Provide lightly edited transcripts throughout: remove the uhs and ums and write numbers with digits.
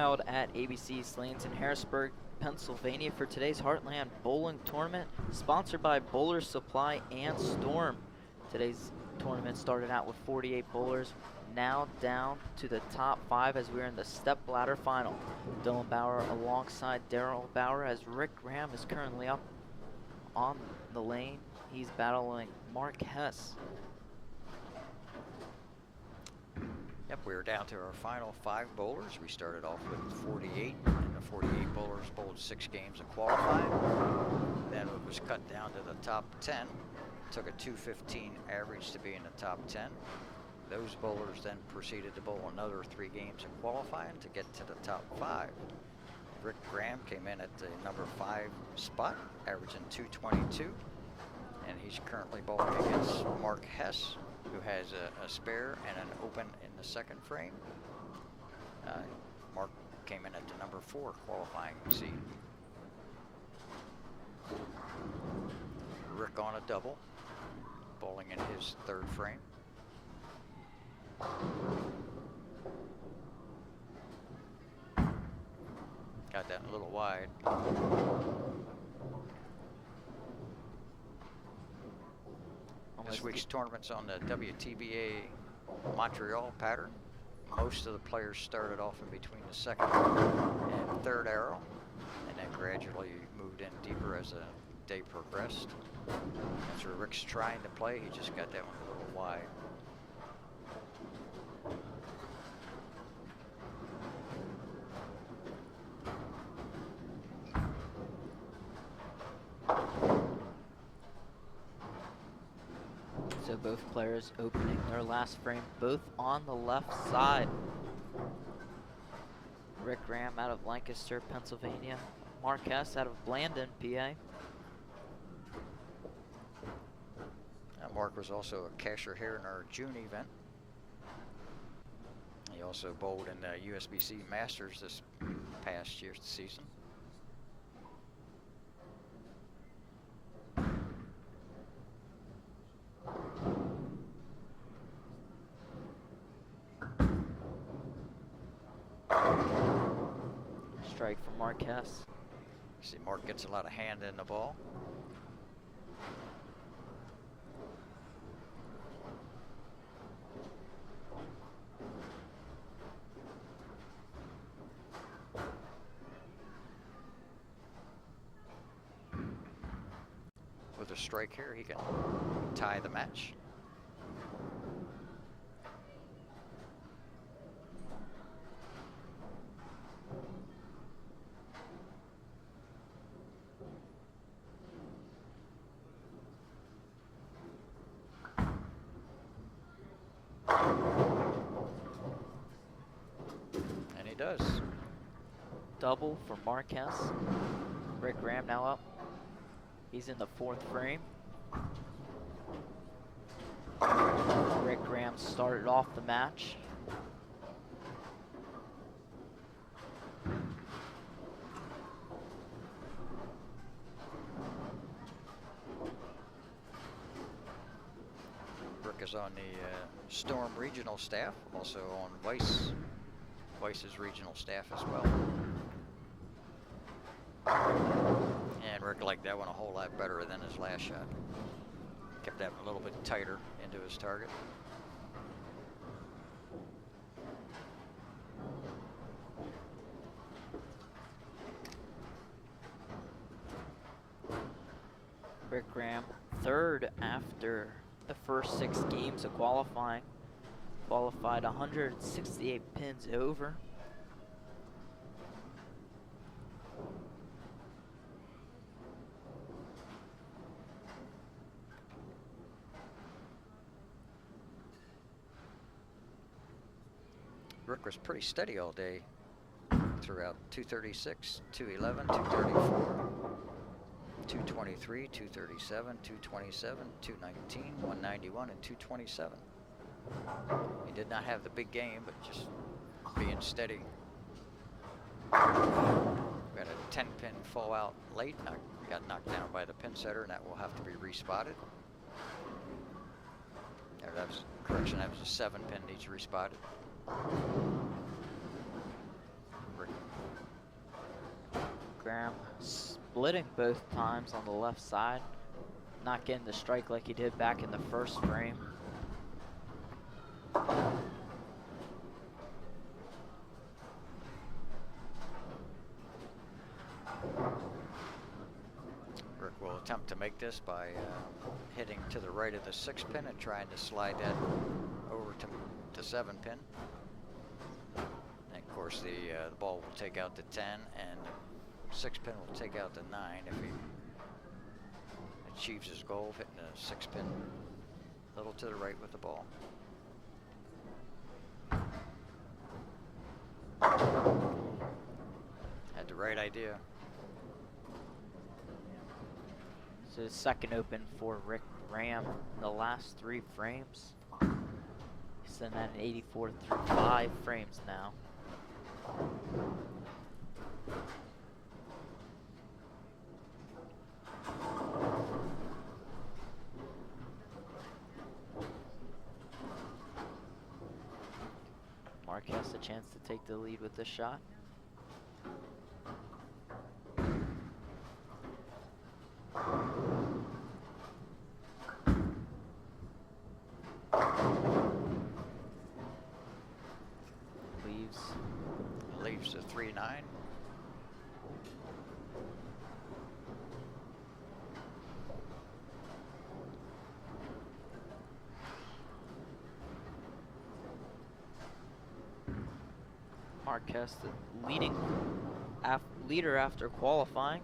held at ABC Lanes in Harrisburg, Pennsylvania for today's Heartland Bowling Tournament, sponsored by Bowler Supply and Storm. Today's tournament started out with 48 bowlers, now down to the top 5 as we're in the step ladder final. Dylan Bauer alongside Daryl Bauer as Rick Graham is currently up on the lane. He's battling Mark Hess. Yep, we're down to our final 5 bowlers. We started off with 48, and the 48 bowlers bowled 6 games of qualifying. Then it was cut down to the top 10. Took a 215 average to be in the top 10. Those bowlers then proceeded to bowl another 3 games of qualifying to get to the top 5. Rick Graham came in at the number 5 spot, averaging 222. And he's currently bowling against Mark Hess, who has a spare and an open in the second frame. Mark came in at the number 4 qualifying seed. Rick on a double, bowling in his 3rd frame. Got that a little wide. This week's tournament's on the WTBA Montreal pattern. Most of the players started off in between the 2nd and 3rd arrow, and then gradually moved in deeper as the day progressed. That's where Rick's trying to play. He just got that one a little wide. So both players opening their last frame, both on the left side. Rick Graham out of Lancaster, Pennsylvania. Mark Hess out of Blandon, PA. Mark was also a cashier here in our June event. He also bowled in the USBC Masters this past year's season. Strike from Mark Hess. See, Mark gets a lot of hand in the ball. With a strike here, he can tie the match. And he does. Double for Mark Hess. Rick Graham now up. He's in the 4th frame. Rick Graham started off the match. Rick is on the Storm regional staff, also on Weiss's regional staff as well. And Rick liked that one a whole lot better than his last shot. Kept that a little bit tighter into his target. Rick Graham, 3rd after the first 6 games of qualifying. Qualified 168 pins over. Rick was pretty steady all day throughout. 236, 211, 234, 223, 237, 227, 219, 191, and 227. He did not have the big game, but just being steady. We had a 10-pin fall out late. Got knocked down by the pin setter, and that will have to be respotted. That was correction. That was a 7-pin needs respotted. Rick splitting both times on the left side, not getting the strike like he did back in the first frame. Rick will attempt to make this by hitting to the right of the 6 pin and trying to slide that over to 7 pin. And of course the ball will take out the 10 and the 6 pin will take out the 9 if he achieves his goal of hitting the 6 pin a little to the right with the ball. Had the right idea. So the second open for Rick Graham in the last 3 frames. He's sitting at an 84 through 5 frames now. Mark has a chance to take the lead with this shot. Leaves the 3-9. Marquez, the leader after qualifying,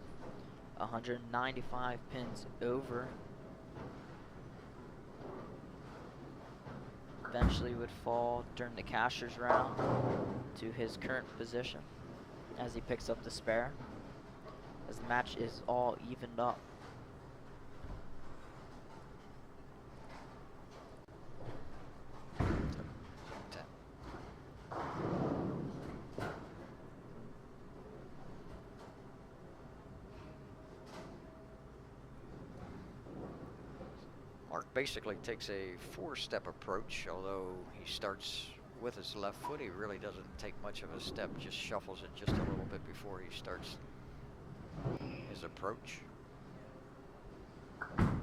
195 pins over. Eventually would fall during the cashier's round to his current position as he picks up the spare, as the match is all evened up. Mark basically takes a 4-step approach, although he starts with his left foot. He really doesn't take much of a step, just shuffles it just a little bit before he starts his approach. Coming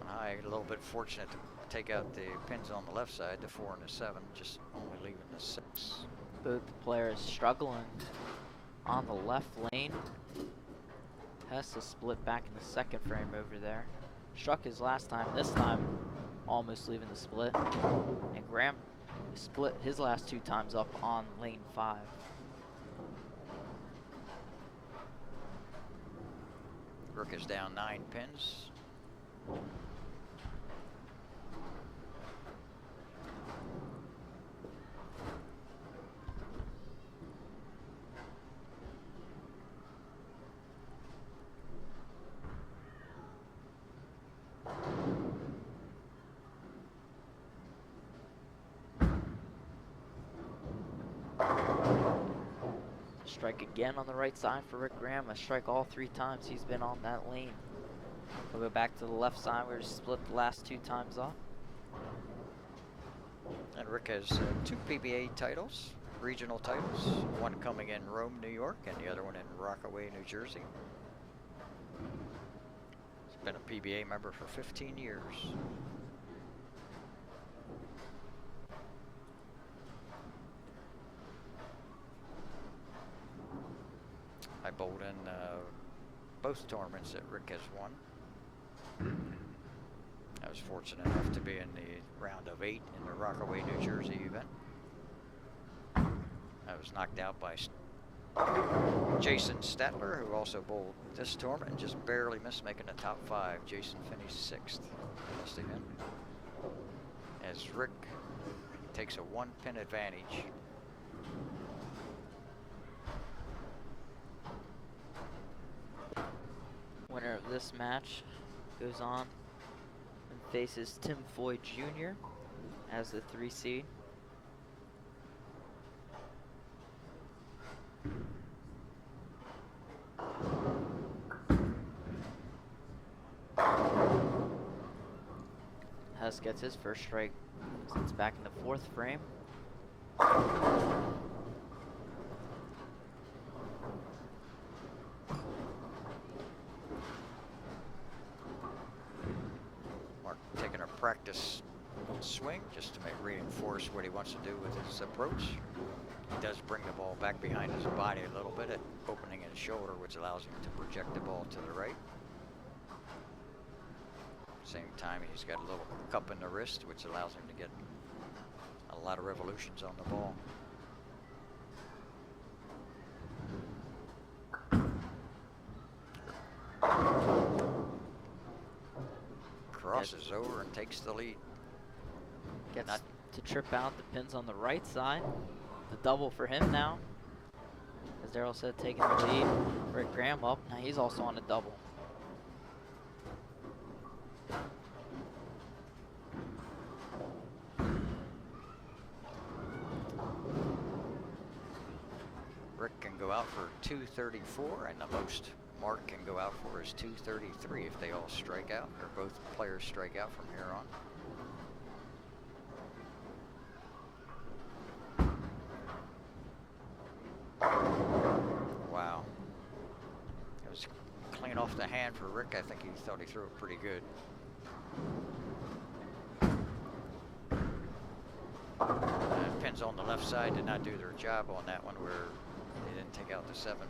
high, a little bit fortunate to take out the pins on the left side, the 4 and the 7, just only leaving the 6. Both players struggling on the left lane. Has to split back in the second frame over there. Struck his last time, this time almost leaving the split. And Graham split his last 2 times up on lane 5. Rook is down 9 pins. Strike again on the right side for Rick Graham. A strike all 3 times he's been on that lane. We'll go back to the left side where he split the last 2 times off. And Rick has 2 PBA titles, regional titles, one coming in Rome, New York, and the other one in Rockaway, New Jersey. He's been a PBA member for 15 years. I bowled in both tournaments that Rick has won. I was fortunate enough to be in the round of 8 in the Rockaway, New Jersey event. I was knocked out by Jason Statler, who also bowled this tournament and just barely missed making the top 5. Jason finished 6th. Missed him. As Rick takes a 1-pin advantage. Winner of this match goes on and faces Tim Foy Jr. as the 3 seed. Hess gets his first strike. So it's back in the 4th frame. Mark taking a practice swing just to reinforce what he wants to do with his approach. He does bring the ball back behind his body a little bit, opening his shoulder, which allows him to project the ball to the right. Same time, he's got a little cup in the wrist, which allows him to get a lot of revolutions on the ball. Crosses over and takes the lead. Gets to trip out the pins on the right side. The double for him now. As Daryl said, taking the lead. Rick Graham up. Now he's also on a double. Rick can go out for 234, and the most Mark can go out for is 233 if they all strike out, or both players strike out from here on. Wow. It was clean off the hand for Rick. I think he thought he threw it pretty good. Pins on the left side did not do their job on that one, where they didn't take out the 7 pin.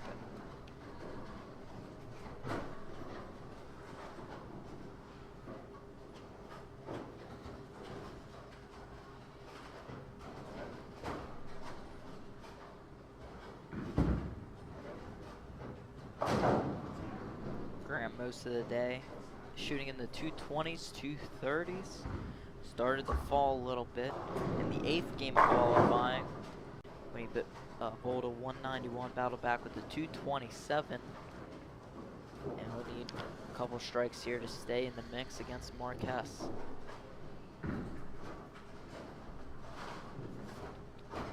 Graham most of the day shooting in the 220s, 230s. Started to fall a little bit in the 8th game of qualifying. We bowled a 191, battled back with the 227. And we'll need a couple strikes here to stay in the mix against Marquez.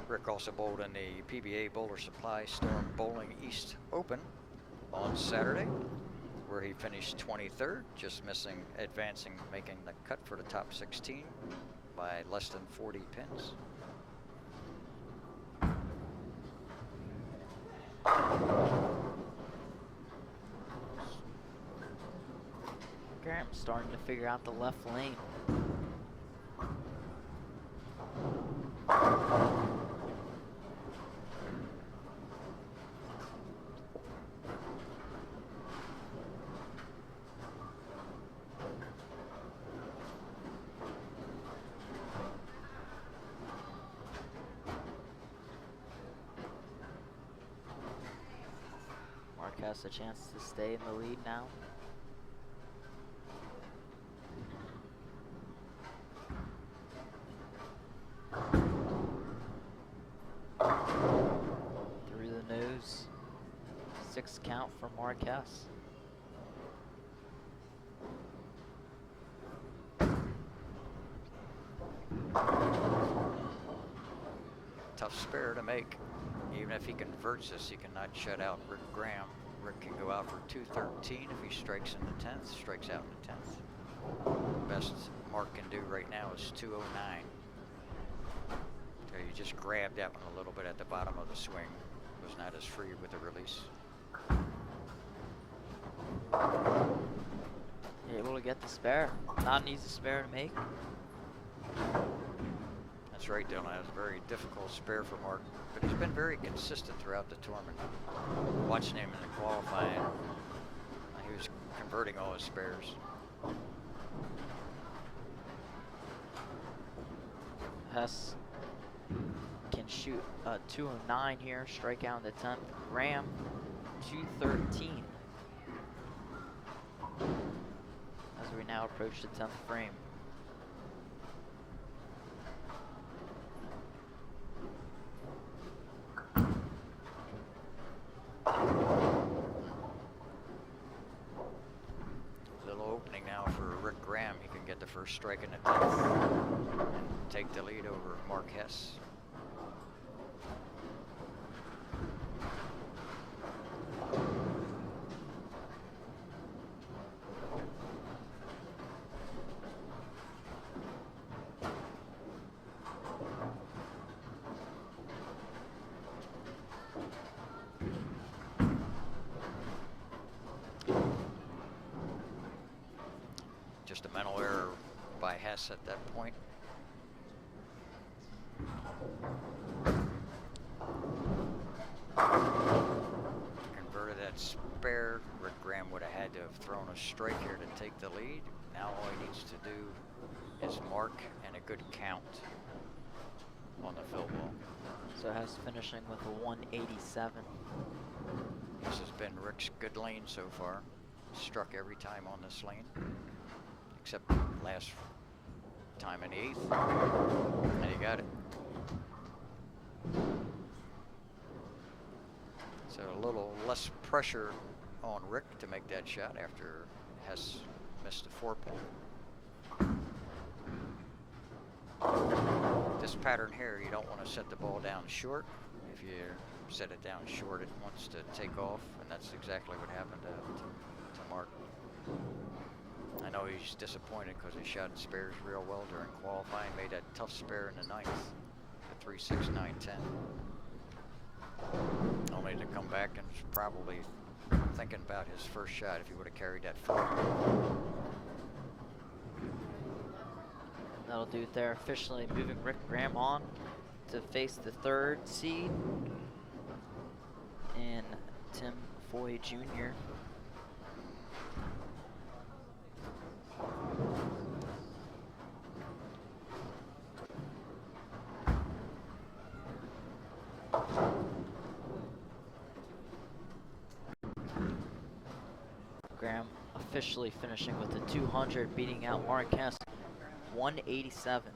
Rick also bowled in the PBA Bowler Supply Storm Bowling East Open on Saturday, where he finished 23rd, just making the cut for the top 16 by less than 40 pins. Graham starting to figure out the left lane. Mark has a chance to stay in the lead now. Through the nose. 6 count for Marquez. Tough spare to make. Even if he converts this, he cannot shut out Rick Graham. Rick can go out for 213 if he strikes in the 10th, strikes out in the 10th. Best Mark can do right now is 209. So you just grabbed that one a little bit at the bottom of the swing. Was not as free with the release. Able to get the spare. Not an easy spare to make. That's right, Dylan. That was a very difficult spare for Mark, but he's been very consistent throughout the tournament. Watching him in the qualifying, he was converting all his spares. Hess can shoot 209 here, strike out in the 10th. Graham, 213. As we now approach the 10th frame. Little opening now for Rick Graham. He can get the first strike in the 10th and take the lead over Mark Hess. mental error by Hess at that point. Converted that spare. Rick Graham would have had to have thrown a strike here to take the lead. Now all he needs to do is mark and a good count on the fill ball. So Hess finishing with a 187. This has been Rick's good lane so far. Struck every time on this lane, except last time in the 8th, and he got it. So a little less pressure on Rick to make that shot after Hess missed a 4-putt. This pattern here, you don't want to set the ball down short. If you set it down short, it wants to take off, and that's exactly what happened to Mark. I know he's disappointed because he shot spares real well during qualifying, made that tough spare in the 9th, the 3-6, 9-10. Only to come back and probably thinking about his first shot if he would have carried that forward. That'll do it there, officially moving Rick Graham on to face the 3rd seed in Tim Foy Jr. Graham officially finishing with a 200, beating out Mark Hess 187.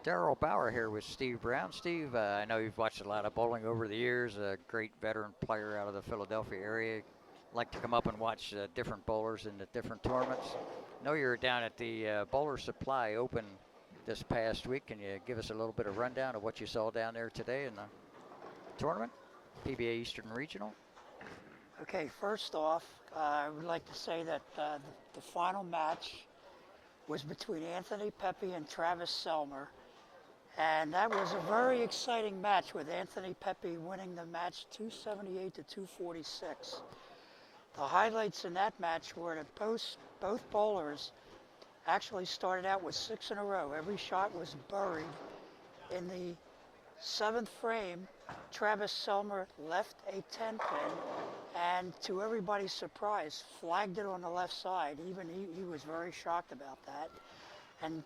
Darrell Bauer here with Steve Brown. Steve, I know you've watched a lot of bowling over the years, a great veteran player out of the Philadelphia area. Like to come up and watch different bowlers in the different tournaments. I know you were down at the Bowler Supply Open this past week. Can you give us a little bit of rundown of what you saw down there today in the tournament, PBA Eastern Regional? Okay, first off, I would like to say that the final match was between Anthony Pepe and Travis Selmer. And that was a very exciting match with Anthony Pepe winning the match 278 to 246. The highlights in that match were that both bowlers actually started out with 6 in a row. Every shot was buried. In the 7th frame, Travis Selmer left a 10-pin and to everybody's surprise, flagged it on the left side. Even he was very shocked about that. And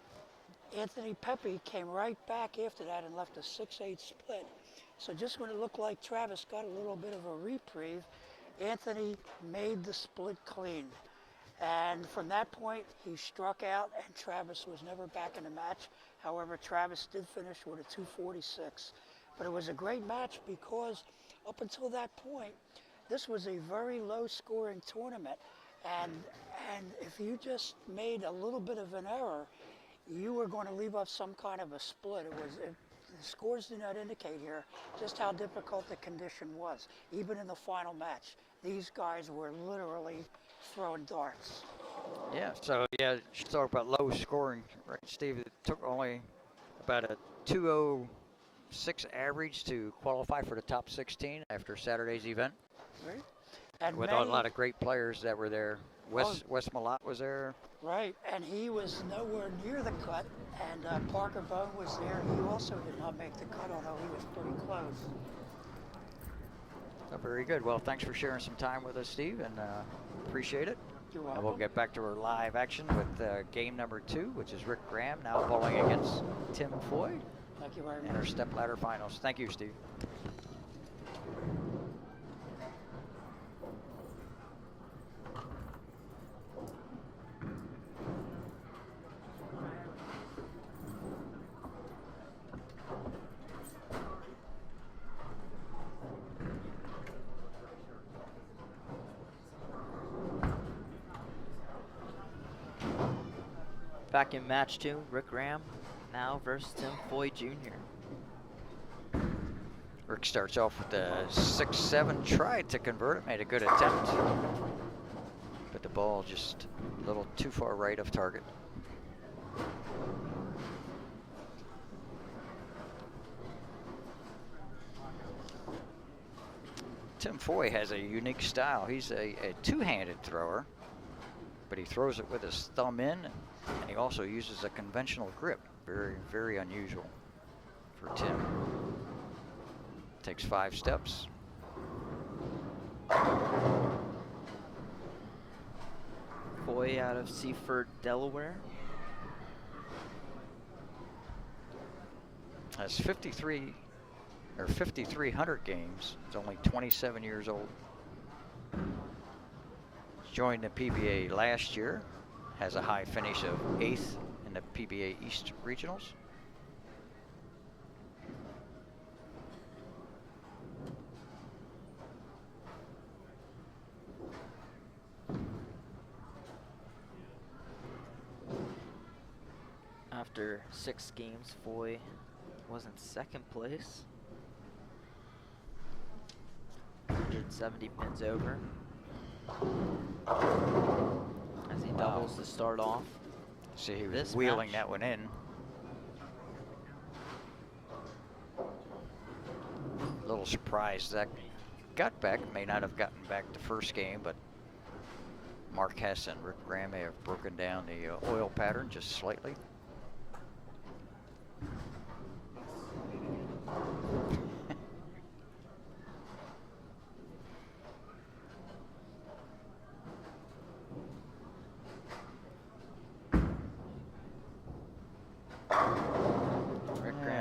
Anthony Pepe came right back after that and left a 6-8 split. So just when it looked like Travis got a little bit of a reprieve, Anthony made the split clean. And from that point, he struck out, and Travis was never back in the match. However, Travis did finish with a 246. But it was a great match because up until that point, this was a very low-scoring tournament. And if you just made a little bit of an error, you were going to leave up some kind of a split. The scores do not indicate here just how difficult the condition was. Even in the final match, these guys were literally throwing darts. Yeah, so yeah, you talk about low scoring, right, Steve? It took only about a 206 average to qualify for the top 16 after Saturday's event. Right? And With a lot of great players that were there. Wes Malott was there. Right, and he was nowhere near the cut, and Parker Bone was there. He also did not make the cut, although he was pretty close. Oh, very good. Well, thanks for sharing some time with us, Steve, and appreciate it. You're And welcome. we'll get back to our live action with game number 2, which is Rick Graham now bowling against Tim Foy Thank you very in our much. step-ladder finals. Thank you, Steve. Back in match 2, Rick Graham now versus Tim Foy Jr. Rick starts off with the 6-7, tried to convert it, made a good attempt. But the ball just a little too far right of target. Tim Foy has a unique style. He's a two-handed thrower, but he throws it with his thumb in, and he also uses a conventional grip. Very, very unusual for Tim. Takes 5 steps. Foy out of Seaford, Delaware. Has 5,300 games. He's only 27 years old. Joined the PBA last year. Has a high finish of 8th in the PBA East Regionals. After 6 games, Foy was in 2nd place. 170 pins over. As he doubles to start off. See, he was This wheeling match. that one in. A little surprised that got back. May not have gotten back the first game, but Mark Hess and Rick Graham may have broken down the oil pattern just slightly.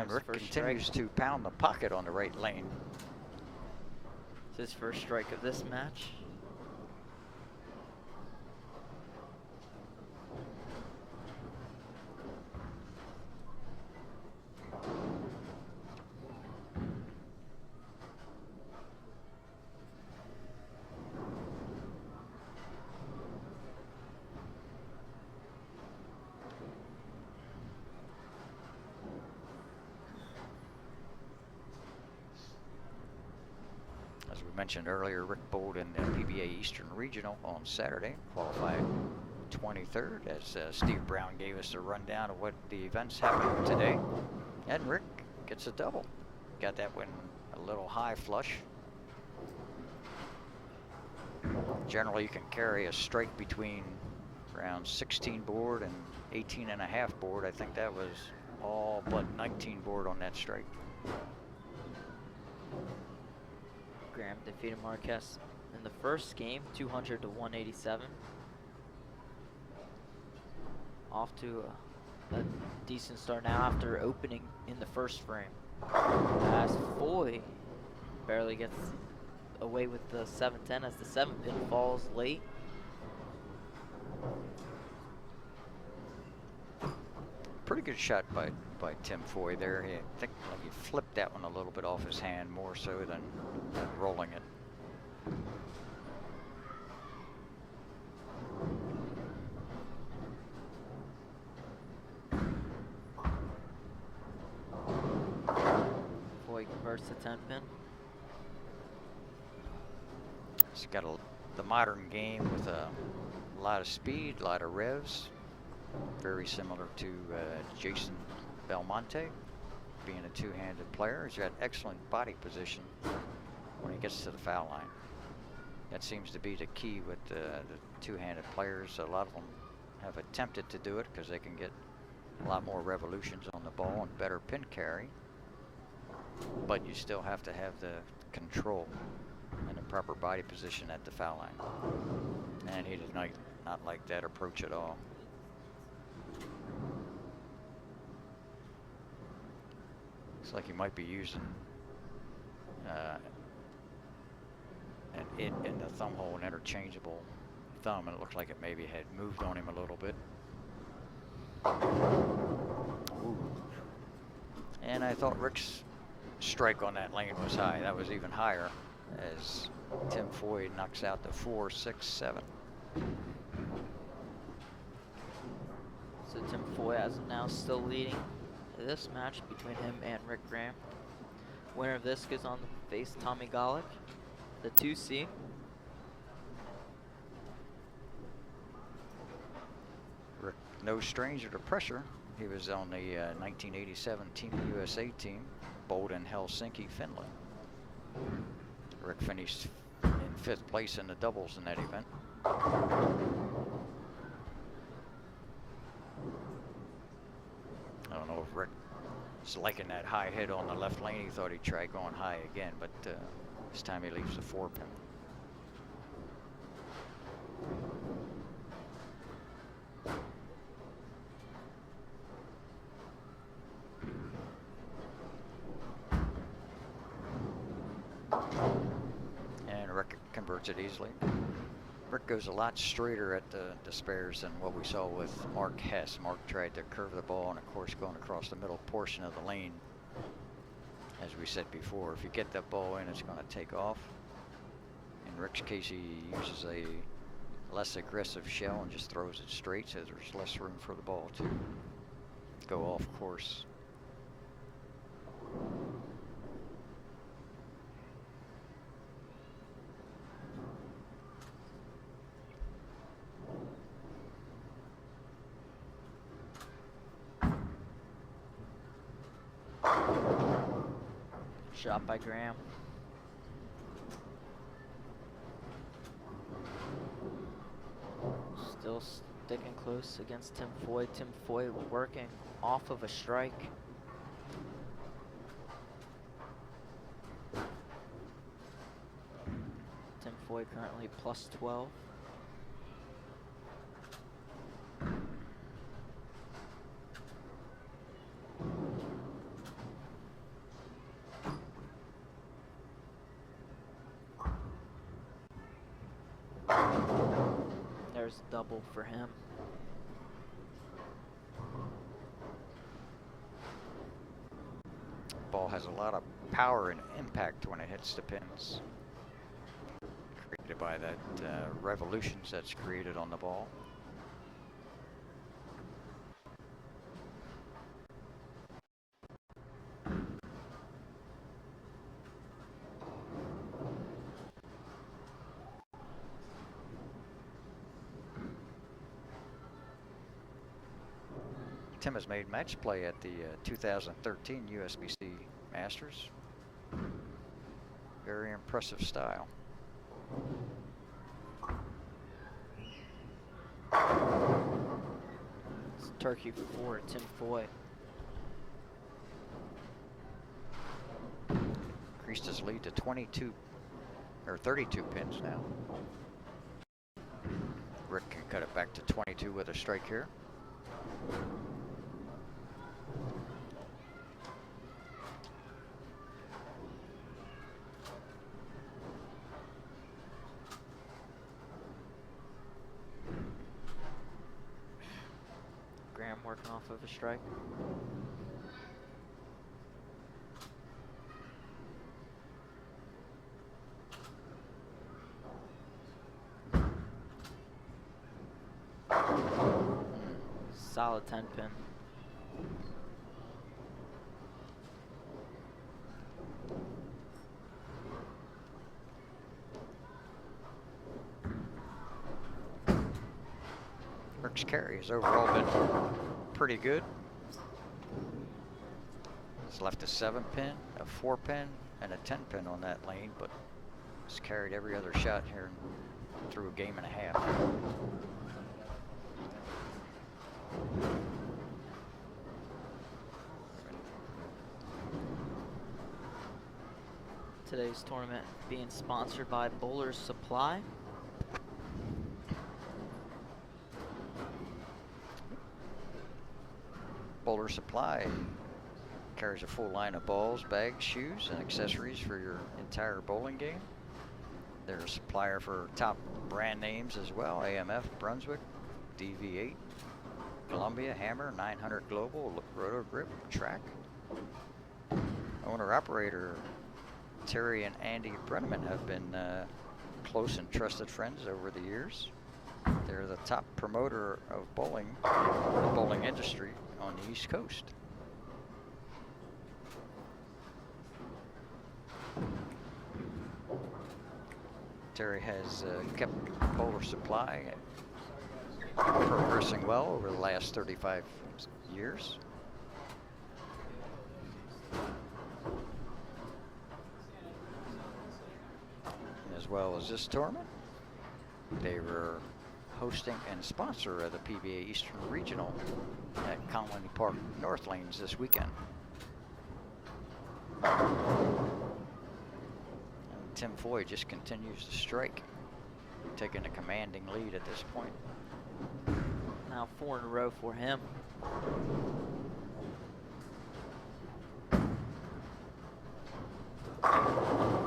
Rick First continues strike. to pound the pocket on the right lane. It's his first strike of this match. As we mentioned earlier, Rick bowled in the PBA Eastern Regional on Saturday, qualified 23rd, as Steve Brown gave us a rundown of what the events happened today. And Rick gets a double. Got that one a little high flush. Generally, you can carry a strike between around 16 board and 18.5 board. I think that was all but 19 board on that strike. Graham defeated Marquez in the first game, 200 to 187. Off to a a decent start now after opening in the first frame. As Foy barely gets away with the 7-10 as the 7 pin falls late. Pretty good shot by Tim Foy there. I think like he flipped that one a little bit off his hand more so than rolling it. Foy converts to 10 pin. It's got the modern game with a lot of speed, a lot of revs. Very similar to Jason Belmonte, being a two-handed player. He's got excellent body position when he gets to the foul line. That seems to be the key with the two-handed players. A lot of them have attempted to do it because they can get a lot more revolutions on the ball and better pin carry. But you still have to have the control and the proper body position at the foul line. And he did not like that approach at all. Looks like he might be using in the thumb hole, an interchangeable thumb, and it looks like it maybe had moved on him a little bit. Ooh. And I thought Rick's strike on that lane was high. That was even higher as Tim Foy knocks out the 4, 6, 7. So Tim Foy as of now still leading this match between him and Rick Graham. Winner of this goes on to face Tommy Golick, the 2C. Rick, no stranger to pressure. He was on the 1987 Team USA team, bowled in Helsinki, Finland. Rick finished in 5th place in the doubles in that event. I don't know if Rick is liking that high hit on the left lane. He thought he'd try going high again, but this time he leaves the 4 pin. And Rick converts it easily. Rick goes a lot straighter at the spares than what we saw with Mark Hess. Mark tried to curve the ball and of course going across the middle portion of the lane. As we said before, if you get that ball in, it's going to take off. In Rick's case, he uses a less aggressive shell and just throws it straight, so there's less room for the ball to go off course. Shot by Graham. Still sticking close against Tim Foy. Tim Foy working off of a strike. Tim Foy currently plus 12. There's a double for him. Ball has a lot of power and impact when it hits the pins. Created by that revolutions that's created on the ball. Tim has made match play at the 2013 USBC Masters. Very impressive style. It's turkey for Tim Foy. Increased his lead to 22 or 32 pins now. Rick can cut it back to 22 with a strike here. off of a strike. Solid 10 pin. Rick's carry has overall been pretty good. He's left a 7 pin, a 4 pin, and a 10 pin on that lane, but he's carried every other shot here through a game and a half. Today's tournament being sponsored by Bowler's Supply. Bowler Supply carries a full line of balls, bags, shoes, and accessories for your entire bowling game. They're a supplier for top brand names as well: AMF, Brunswick, DV8, Columbia, Hammer, 900 Global, Roto Grip, Track. Owner-operator Terry and Andy Brenneman have been close and trusted friends over the years. They're the top promoter of bowling, the bowling industry on the East Coast. Terry has kept Bowler Supply progressing well over the last 35 years. As well as this tournament, they were hosting and sponsor of the PBA Eastern Regional at Colony Park North Lanes this weekend. And Tim Foy just continues to strike, taking a commanding lead at this point. Now 4 in a row for him.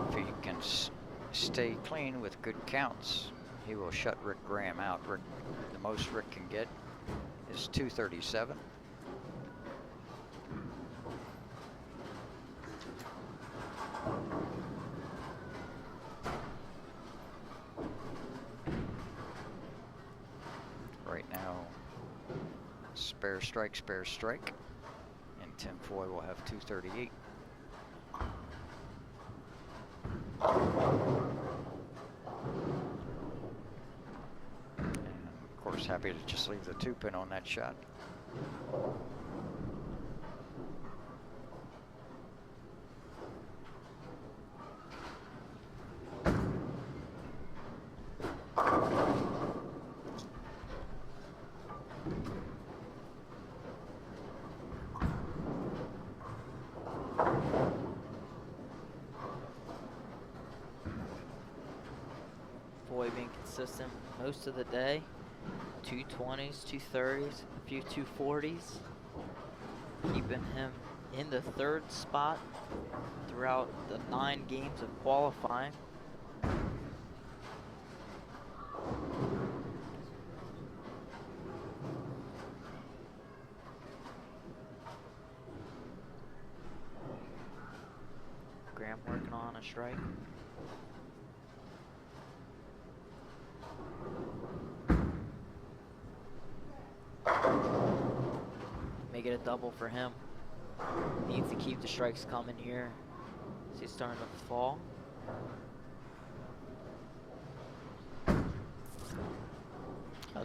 If he can stay clean with good counts, he will shut Rick Graham out. The most Rick can get is 237. Right now, spare strike, and Tim Foy will have 238. Of course, happy to just leave the 2 pin on that shot. Foy being consistent most of the day. 220s, 230s, a few 240s, keeping him in the 3rd spot throughout the 9 games of qualifying. Graham working on a strike. Make it a double for him. Needs to keep the strikes coming here. He's starting to fall.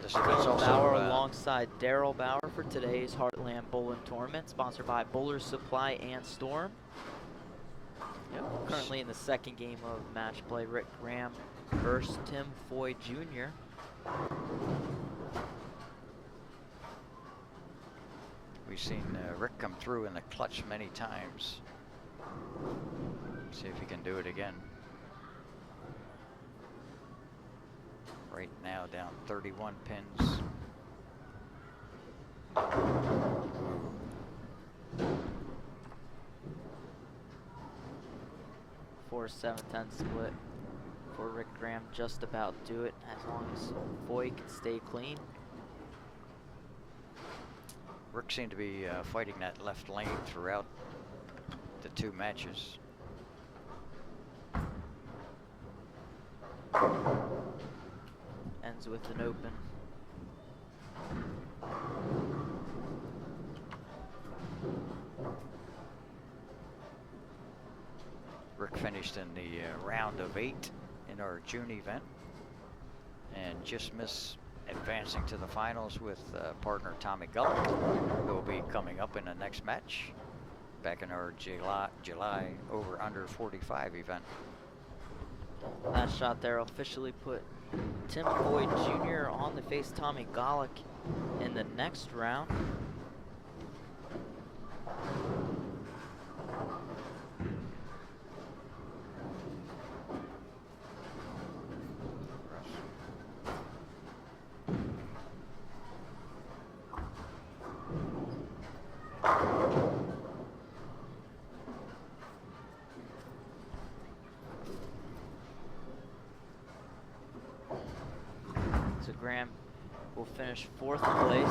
This event's also Bauer alongside Daryl Bauer for today's Heartland Bowling Tournament, sponsored by Bowler's Supply and Storm. Currently in the 2nd game of match play, Rick Graham versus Tim Foy Jr. We've seen Rick come through in the clutch many times. See if he can do it again. Right now down 31 pins. For a 7-10 split for Rick Graham, just about do it as long as Foy can stay clean. Rick seemed to be fighting that left lane throughout the 2 matches. Ends with an open. Rick finished in the round of 8 in our June event and just missed advancing to the finals with partner Tommy Gullett, who will be coming up in the next match back in our July over under 45 event. Last shot there officially put Tim Boyd Jr. on to face Tommy Golick in the next round. So Graham will finish 4th place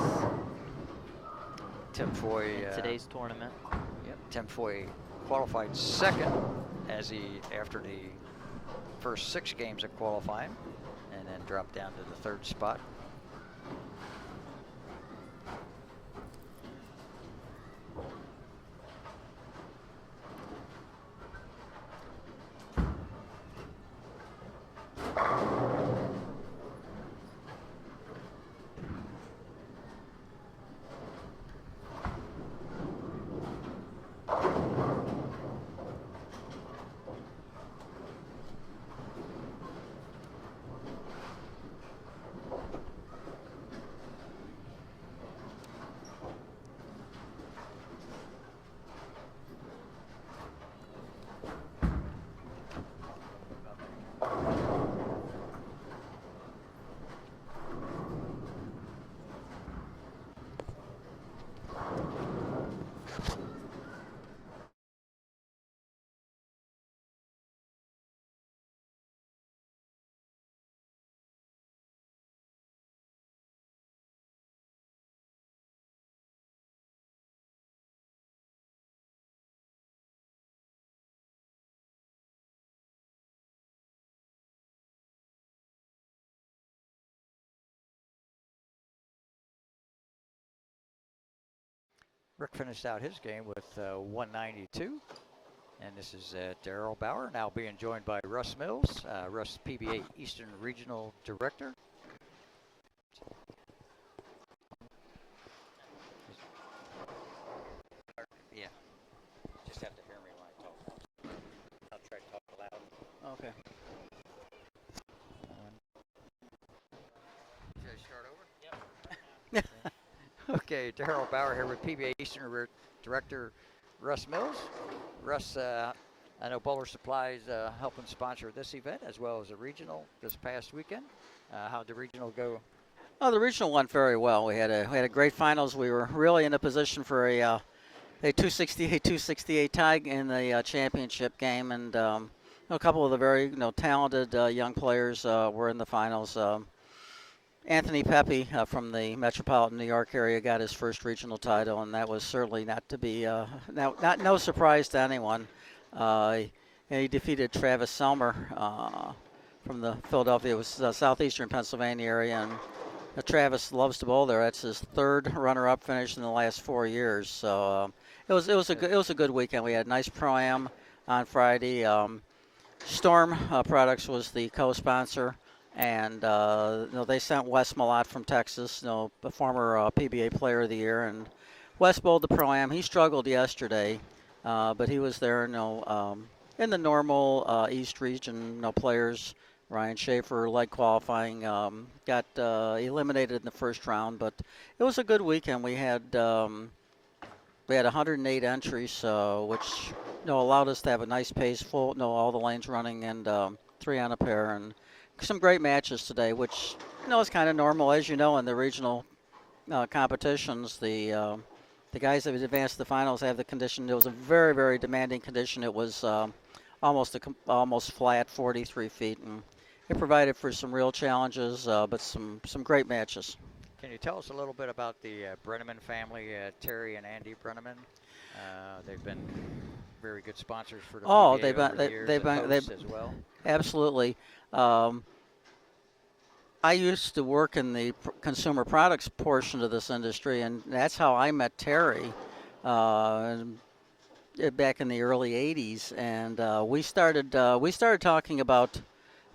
Tim Foy in today's tournament. Yep, Tim Foy qualified 2nd as he after the first 6 games of qualifying, and then dropped down to the 3rd spot. Rick finished out his game with 192. And this is Darrell Bauer, now being joined by Russ Mills, Russ PBA Eastern Regional Director. Yeah, just have to hear me when I talk. I'll try to talk loud. Okay. Should I start over? Yep. Okay, Darrell Bauer here with PBA Eastern Director Russ Mills. Russ, I know Bowler Supply is helping sponsor this event as well as a regional this past weekend. How'd the regional go? Oh, the regional went very well. We had a great finals. We were really in a position for a 268 tie in the championship game, and a couple of the very talented young players were in the finals. Anthony Pepe from the metropolitan New York area got his first regional title, and that was certainly not to be no surprise to anyone. He defeated Travis Selmer from the Philadelphia, it was southeastern Pennsylvania area, and Travis loves to bowl there. That's his 3rd runner-up finish in the last 4 years. So it was a good weekend. We had a nice pro-am on Friday. Storm Products was the co-sponsor. And they sent Wes Malott from Texas, the former PBA Player of the Year, and Wes bowled the Pro-Am. He struggled yesterday, but he was there, in the normal East Region, players. Ryan Schaefer, leg qualifying, got eliminated in the first round, but it was a good weekend. We had 108 entries, which allowed us to have a nice pace, full, all the lanes running, and 3 on a pair, and some great matches today, which is kind of normal, as you know, in the regional competitions. The guys that advanced to the finals have the condition. It was a very, very demanding condition. It was almost flat, 43 feet, and it provided for some real challenges, but some great matches. Can you tell us a little bit about the Brenneman family, Terry and Andy Brenneman? They've been very good sponsors for the Oh, PBA over the years, and hosts as well. Absolutely. Um, I used to work in the consumer products portion of this industry, and that's how I met Terry back in the early '80s. And we started talking about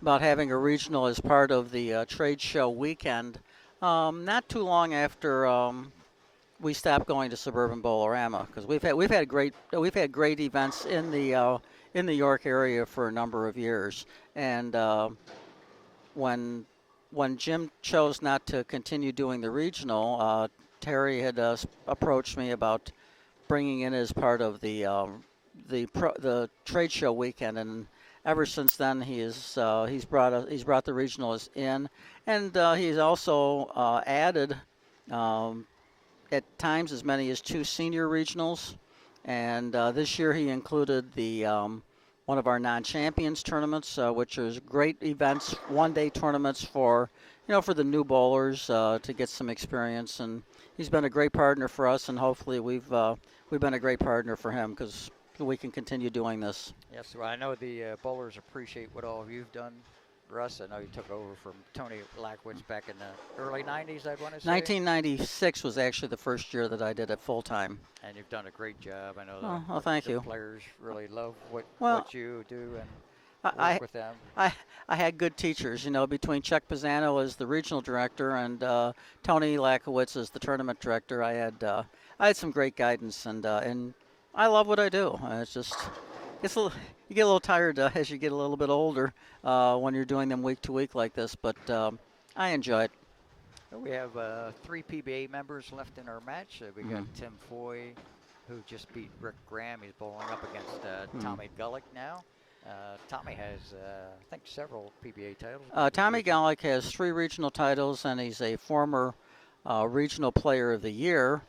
having a regional as part of the trade show weekend. Not too long after we stopped going to Suburban Bowl-O-Rama, because we've had great events in the York area for a number of years. And when Jim chose not to continue doing the regional, Terry had approached me about bringing in as part of the trade show weekend, and ever since then he's brought the regionals in, and he's also added at times as many as 2 senior regionals, and this year he included the one of our non-champions tournaments, which is great events, one-day tournaments for the new bowlers to get some experience. And he's been a great partner for us, and hopefully we've been a great partner for him, because we can continue doing this. Yes, well, I know the bowlers appreciate what all of you've done, Russ. I know you took over from Tony Lackwitz back in the early 90s, I want to say. 1996 was actually the first year that I did it full-time. And you've done a great job. I know thank the you. players really love what you do and work with them. I had good teachers, between Chuck Pisano as the regional director and Tony Lackwitz as the tournament director. I had some great guidance, and I love what I do. You get a little tired as you get a little bit older when you're doing them week to week like this, but I enjoy it. We have 3 PBA members left in our match. We got Tim Foy, who just beat Rick Graham. He's bowling up against Tommy Gullick now. Tommy has, I think, several PBA titles. Tommy Gullick has 3 regional titles, and he's a former regional player of the year.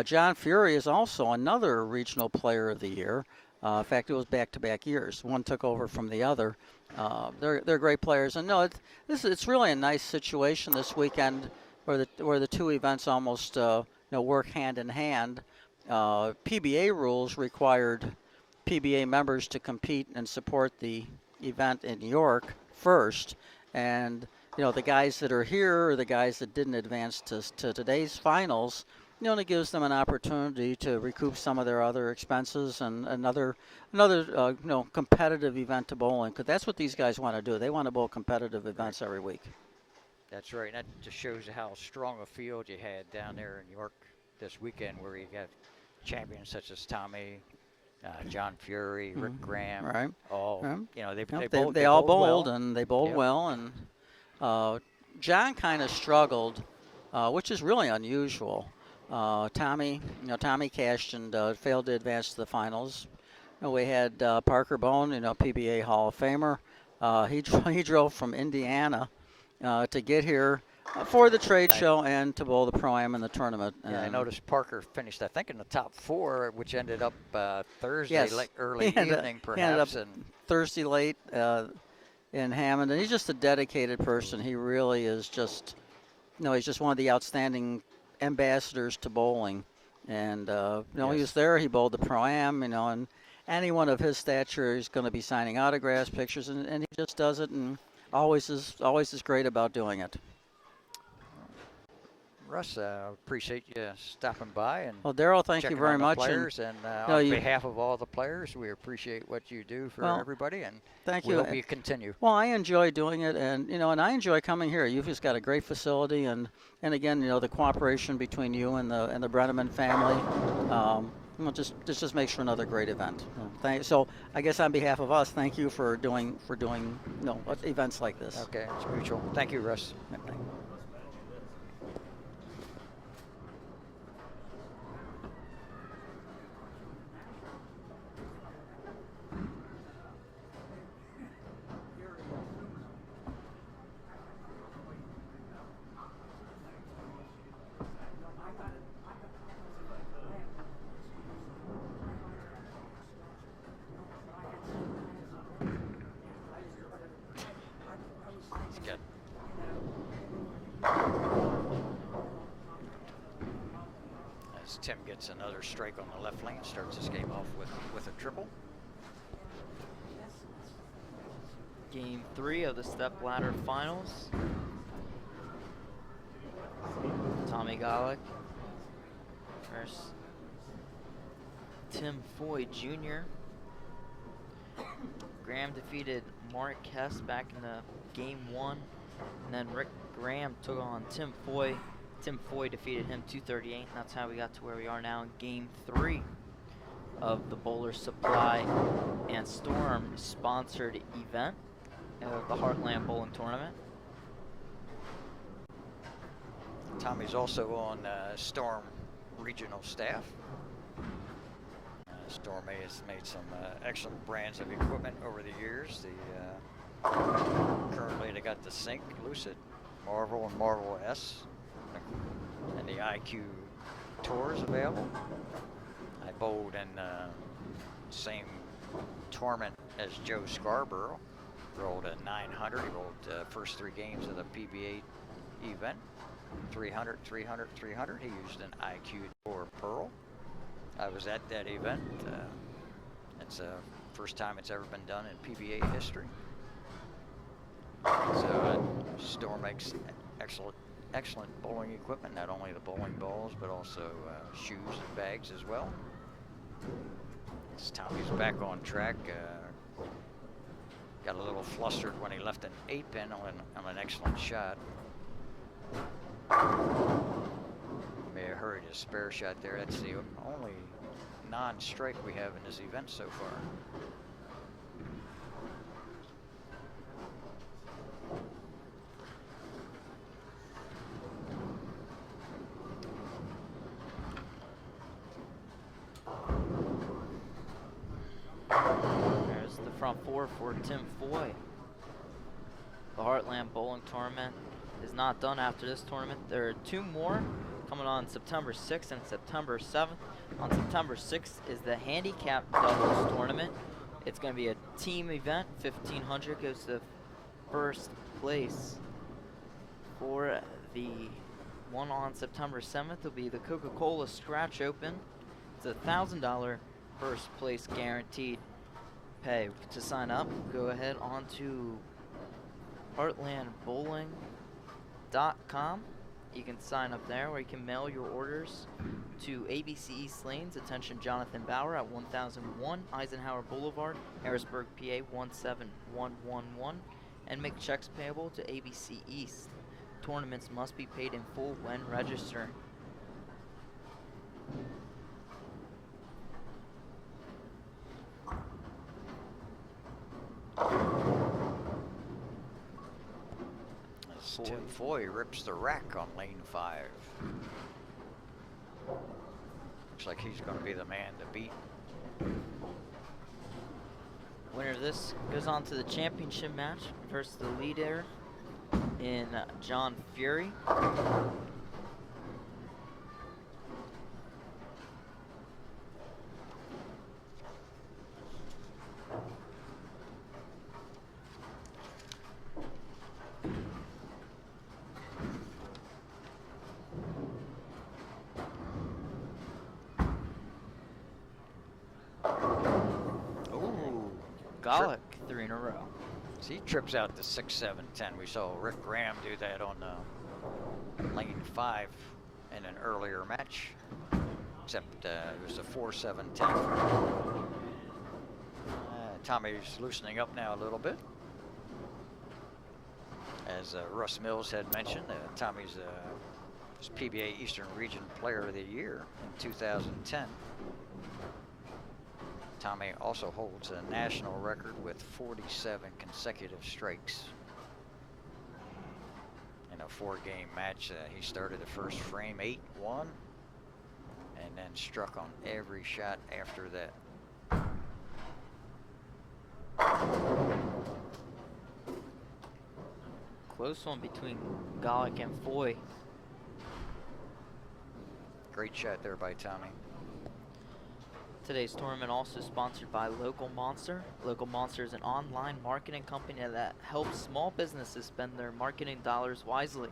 John Fury is also another regional player of the year. In fact, it was back-to-back years. One took over from the other. They're great players, and no, it's really a nice situation this weekend where the 2 events almost work hand in hand. PBA rules required PBA members to compete and support the event in York first, and the guys that are here are the guys that didn't advance to today's finals. It gives them an opportunity to recoup some of their other expenses and another competitive event to bowl in, because that's what these guys want to do. They want to bowl competitive events every week. That's right. And that just shows you how strong a field you had down there in York this weekend, where you got champions such as Tommy, John Fury, Rick Graham. Right. All they all bowled well. And they bowled well. And John kind of struggled, which is really unusual. Tommy cashed and failed to advance to the finals. We had Parker Bone, PBA Hall of Famer. He drove from Indiana to get here for the trade show and to bowl the Pro-Am in the tournament. Yeah, I noticed Parker finished, I think, in the top 4, which ended up Thursday, early evening, perhaps. He ended up Thursday late in Hammond, and he's just a dedicated person. He really is just, he's just one of the outstanding ambassadors to bowling. And he was there. He bowled the Pro-Am, and anyone of his stature is going to be signing autographs, pictures, and he just does it, and always is great about doing it. Russ, appreciate you stopping by and Daryl, thank you very much. Players, and on behalf of all the players, we appreciate what you do for everybody, and thank we you. hope you continue. Well, I enjoy doing it, and and I enjoy coming here. You've just got a great facility, and again, the cooperation between you and the Brenneman family. Just makes for another great event. So I guess on behalf of us, thank you for doing events like this. Okay, it's mutual. Thank you, Russ. Thank you. as Tim gets another strike on the left lane, starts this game off with a triple. Game 3 of the step ladder finals. Tommy Golick versus Tim Foy Jr. Graham defeated Mark Hess back in the game 1, and then Rick Graham took on Tim Foy. Tim Foy defeated him 238, and that's how we got to where we are now in game 3 of the Bowler Supply and Storm sponsored event of the Heartland Bowling Tournament. Tommy's also on Storm regional staff. Storm has made some excellent brands of equipment over the years. Currently they got the Sync, Lucid, Marvel, and Marvel S, and the IQ Tours available. I bowled in the same tournament as Joe Scarborough. Rolled a 900. He rolled the first 3 games of the PBA event. 300, 300, 300. He used an IQ Tour Pearl. I was at that event. It's the first time it's ever been done in PBA history. So Storm makes excellent bowling equipment, not only the bowling balls, but also shoes and bags as well. As Tommy's back on track. Got a little flustered when he left an 8-pin on an excellent shot. May have hurried his spare shot there. That's the only non-strike we have in this event so far. There's the front 4 for Tim Foy. The Heartland Bowling Tournament is not done after this tournament. There are 2 more coming on September 6th and September 7th. On September 6th is the Handicap Doubles Tournament. It's going to be a team event. 1,500 goes to first place. For the one on September 7th will be the Coca-Cola Scratch Open. It's $1,000 first place guaranteed pay. To sign up, go ahead on to heartlandbowling.com. You can sign up there, where you can mail your orders to ABC East Lanes. Attention, Jonathan Bauer at 1001 Eisenhower Boulevard, Harrisburg, PA 17111, and make checks payable to ABC East. Tournaments must be paid in full when registering. Tim Foy rips the rack on lane 5. Looks like he's going to be the man to beat. Winner of this goes on to the championship match versus the leader in John Fury. Golick, 3 in a row. So he trips out the 6, 7, 10. We saw Rick Graham do that on lane 5 in an earlier match, except it was a 4, 7, 10. Tommy's loosening up now a little bit. As Russ Mills had mentioned, Tommy's was PBA Eastern Region Player of the Year in 2010. Tommy also holds a national record with 47 consecutive strikes. In a 4-game match, he started the first frame 8-1 and then struck on every shot after that. Close one between Golick and Foy. Great shot there by Tommy. Today's tournament also sponsored by Local Monster. Local Monster is an online marketing company that helps small businesses spend their marketing dollars wisely.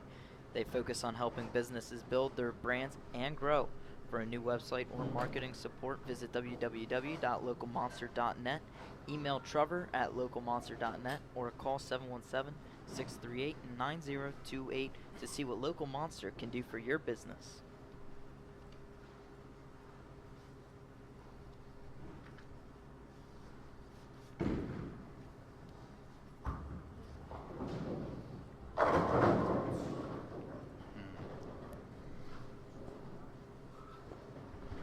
They focus on helping businesses build their brands and grow. For a new website or marketing support, visit www.localmonster.net. Email Trevor at localmonster.net or call 717-638-9028 to see what Local Monster can do for your business.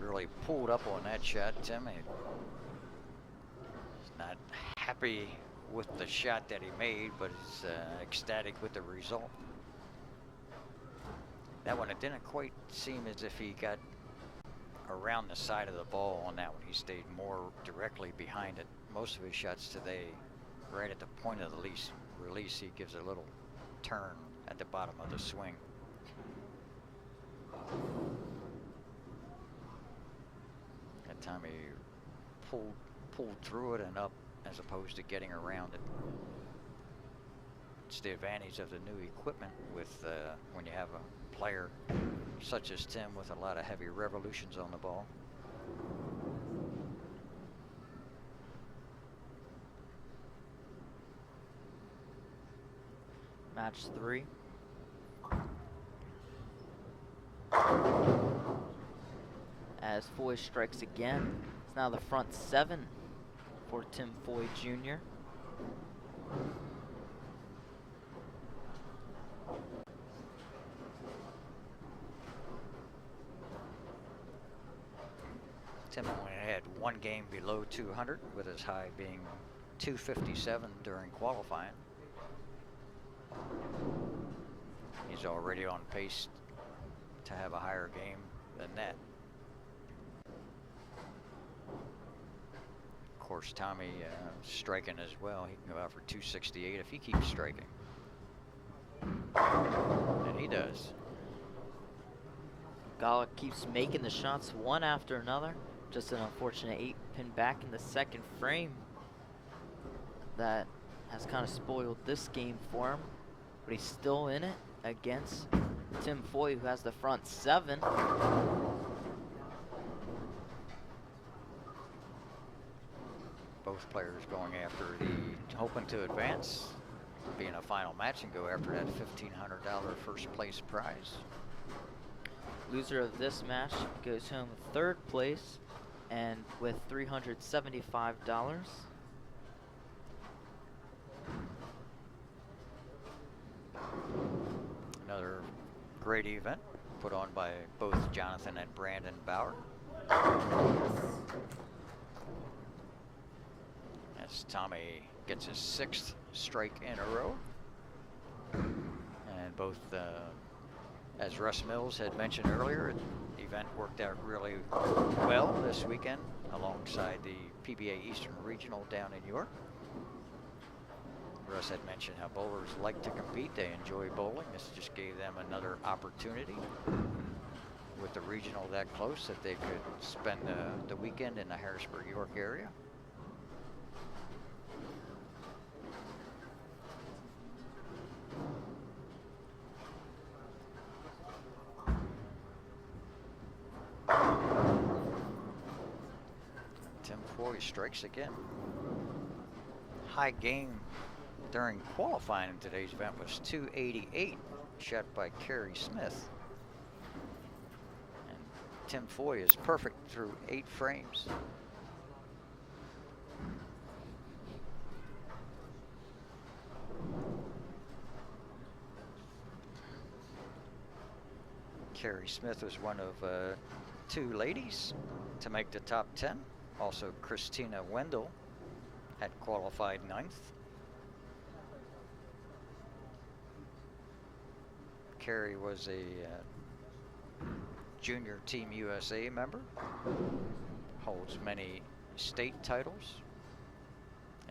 Really pulled up on that shot, Tim. He's not happy with the shot that he made, but he's ecstatic with the result. That one, it didn't quite seem as if he got around the side of the ball on that one. He stayed more directly behind it. Most of his shots today, right at the point of the release, he gives a little turn at the bottom of the swing. That time he pulled through it and up as opposed to getting around it. It's the advantage of the new equipment with when you have a player such as Tim with a lot of heavy revolutions on the ball. Match 3. As Foy strikes again, it's now the front 7 for Tim Foy Jr. Tim only had one game below 200, with his high being 257 during qualifying. He's already on pace to have a higher game than that. Of course, Tommy striking as well. He can go out for 268 if he keeps striking. And he does. Gala keeps making the shots one after another. Just an unfortunate 8-pin back in the second frame that has kind of spoiled this game for him. But he's still in it against Tim Foy, who has the front 7. Both players going after hoping to advance, be in a final match and go after that $1,500 first place prize. Loser of this match goes home third place and with $375. Another great event put on by both Jonathan and Brandon Bauer. As Tommy gets his 6th strike in a row. And both, as Russ Mills had mentioned earlier, the event worked out really well this weekend alongside the PBA Eastern Regional down in York. Russ had mentioned how bowlers like to compete. They enjoy bowling. This just gave them another opportunity with the regional that close that they could spend the weekend in the Harrisburg, York area. Tim Foy strikes again. High game during qualifying in today's event was 288, shot by Kerry Smith. And Tim Foy is perfect through 8 frames. Kerry Smith was one of 2 ladies to make the top 10. Also, Christina Wendell had qualified 9th. Kerry was a junior Team USA member, holds many state titles,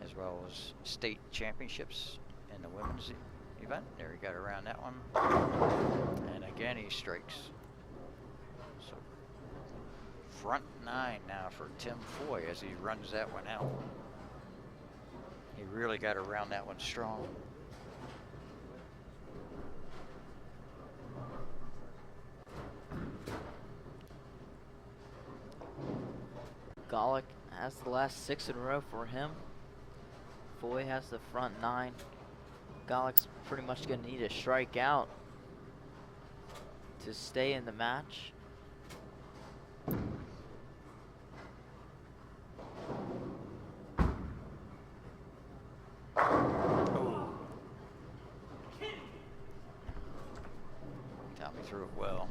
as well as state championships in the women's event. There, he got around that one. And again, he strikes. So, front 9 now for Tim Foy as he runs that one out. He really got around that one strong. Golick has the last 6 in a row for him. Foy has the front 9. Golick's pretty much going to need a strikeout to stay in the match. Tommy threw it well.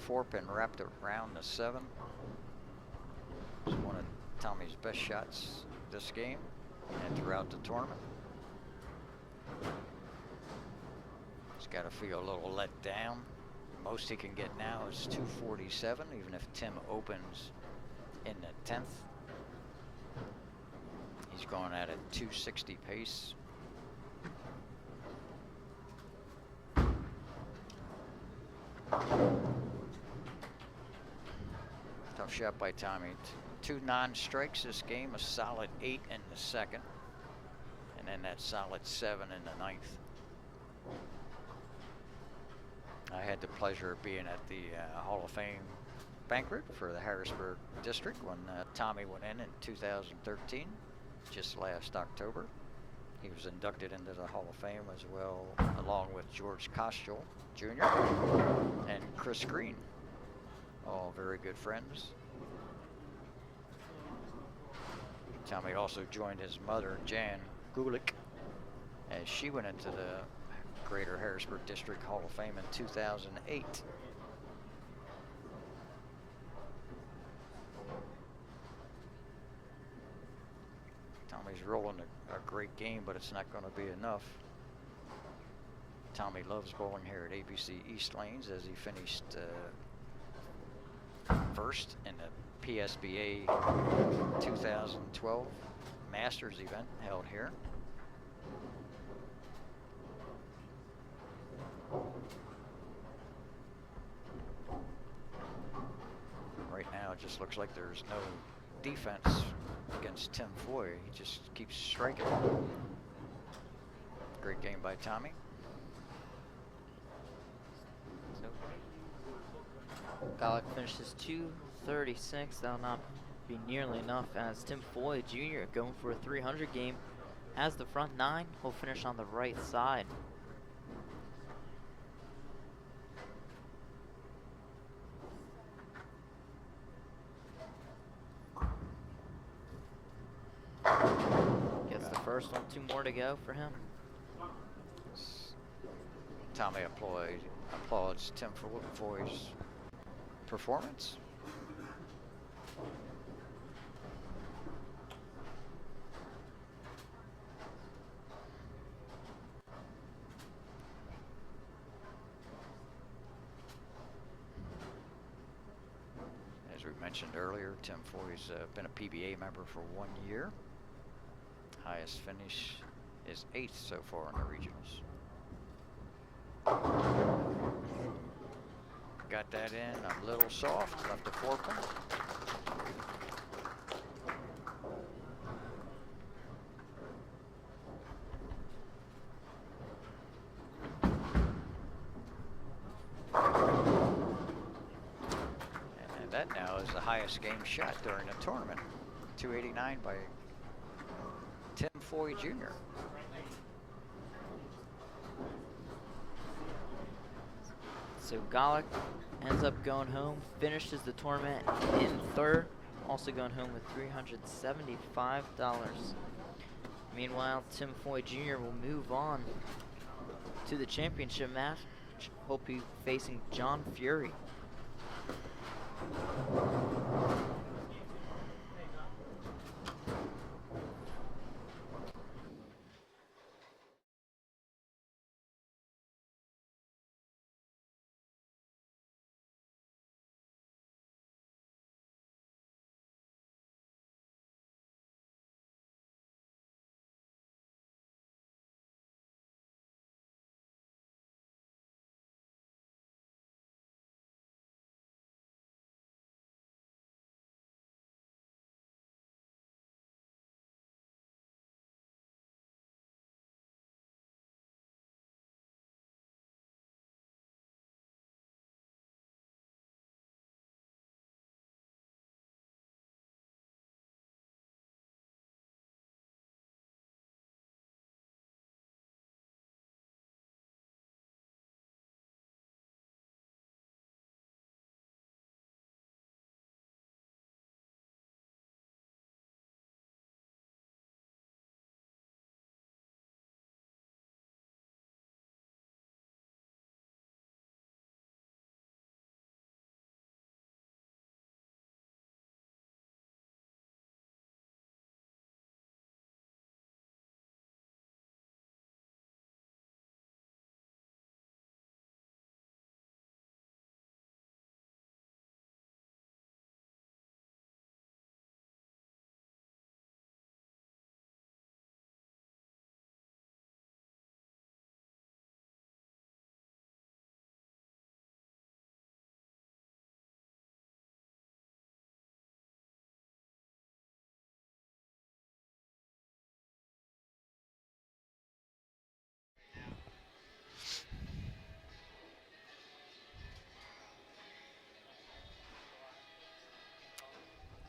4-pin wrapped it around the 7. It's one of Tommy's best shots this game and throughout the tournament. He's got to feel a little let down. Most he can get now is 247, even if Tim opens in the 10th. He's going at a 260 pace. Tough shot by Tommy. 2 non-strikes this game, a solid 8 in the 2nd, and then that solid 7 in the 9th. I had the pleasure of being at the Hall of Fame banquet for the Harrisburg District when Tommy went in 2013, just last October. He was inducted into the Hall of Fame as well, along with George Kostrel Jr. and Chris Green, all very good friends. Tommy also joined his mother, Jan Gulick, as she went into the Greater Harrisburg District Hall of Fame in 2008. Tommy's rolling a great game, but it's not going to be enough. Tommy loves bowling here at ABC East Lanes, as he finished first in the PSBA 2012 Masters event held here. Right now it just looks like there's no defense against Tim Foy. He just keeps striking. Great game by Tommy. Golick finishes 236. That'll not be nearly enough, as Tim Foy Jr. going for a 300 game. Has the front 9. He'll finish on the right side. Gets the first one. 2 more to go for him. Tommy applauds Tim Foy's performance. As we mentioned earlier, Tim Foy's been a PBA member for 1 year. Highest finish is 8th so far in the regionals. Got that in a little soft, left the 4-pin. And that now is the highest game shot during the tournament. 289 by Tim Foy Jr. So Golick ends up going home, finishes the tournament in 3rd, also going home with $375. Meanwhile, Tim Foy Jr. will move on to the championship match. He'll be facing John Fury.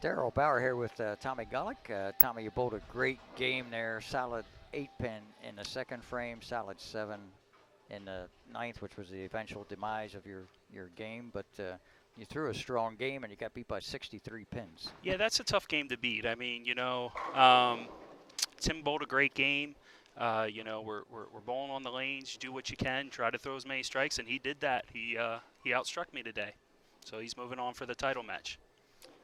Daryl Bauer here with Tommy Gullick. Tommy, you bowled a great game there. Solid 8-pin in the second frame, solid 7 in the ninth, which was the eventual demise of your game. But you threw a strong game and you got beat by 63 pins. Yeah, that's a tough game to beat. I mean, Tim bowled a great game. We're bowling on the lanes. You do what you can, try to throw as many strikes, and he did that. He outstruck me today, so he's moving on for the title match.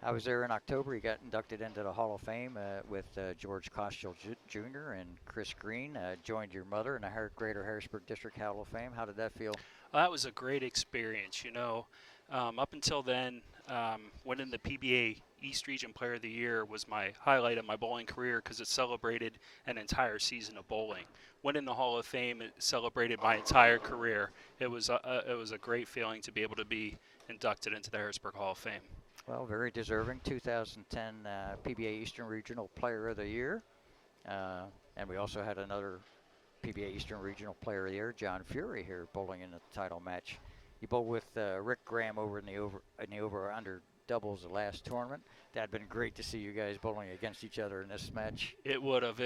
I was there in October. He got inducted into the Hall of Fame with George Kostiel Jr. and Chris Green. Joined your mother in the Greater Harrisburg District Hall of Fame. How did that feel? Well, that was a great experience. Up until then, winning the PBA East Region Player of the Year was my highlight of my bowling career because it celebrated an entire season of bowling. Winning the Hall of Fame, it celebrated my entire career. It was a great feeling to be able to be inducted into the Harrisburg Hall of Fame. Well, very deserving. 2010 PBA Eastern Regional Player of the Year. And we also had another PBA Eastern Regional Player of the Year, John Fury, here bowling in the title match. You bowled with Rick Graham in the over-under doubles the last tournament. That'd been great to see you guys bowling against each other in this match. It would have.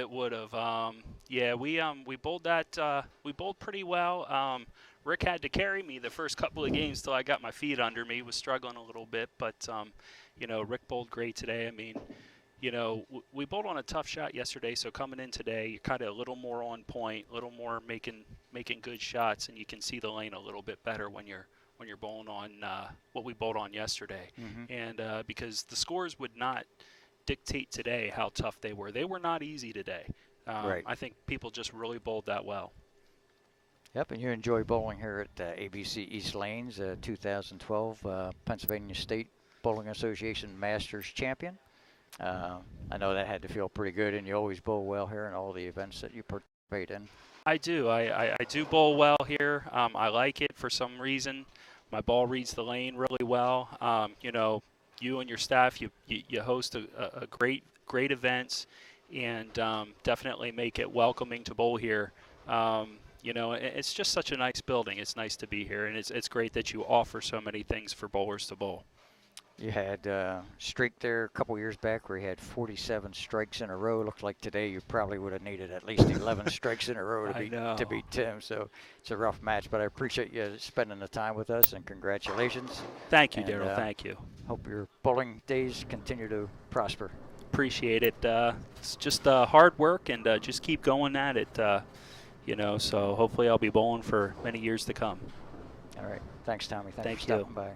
Yeah, we bowled that. We bowled pretty well. Rick had to carry me the first couple of games till I got my feet under me. Was struggling a little bit, but Rick bowled great today. I mean, we bowled on a tough shot yesterday, so coming in today, you're kind of a little more on point, a little more making good shots, and you can see the lane a little bit better when you're bowling on what we bowled on yesterday. Mm-hmm. And because the scores would not dictate today how tough they were. They were not easy today. Right. I think people just really bowled that well. Yep, and you enjoy bowling here at ABC East Lanes, 2012 Pennsylvania State Bowling Association Masters Champion. I know that had to feel pretty good, and you always bowl well here in all the events that you participate in. I do. I do bowl well here. I like it for some reason. My ball reads the lane really well. You and your staff, you host a great events, and definitely make it welcoming to bowl here. It's just such a nice building. It's nice to be here, and it's great that you offer so many things for bowlers to bowl. You had a streak there a couple years back where you had 47 strikes in a row. Looked like today you probably would have needed at least 11 strikes in a row to beat Tim. So it's a rough match, but I appreciate you spending the time with us, and congratulations. Thank you, Daryl. Thank you. Hope your bowling days continue to prosper. Appreciate it. It's just hard work, and just keep going at it. So hopefully I'll be bowling for many years to come. All right. Thanks, Tommy. Thanks for Thank stopping by.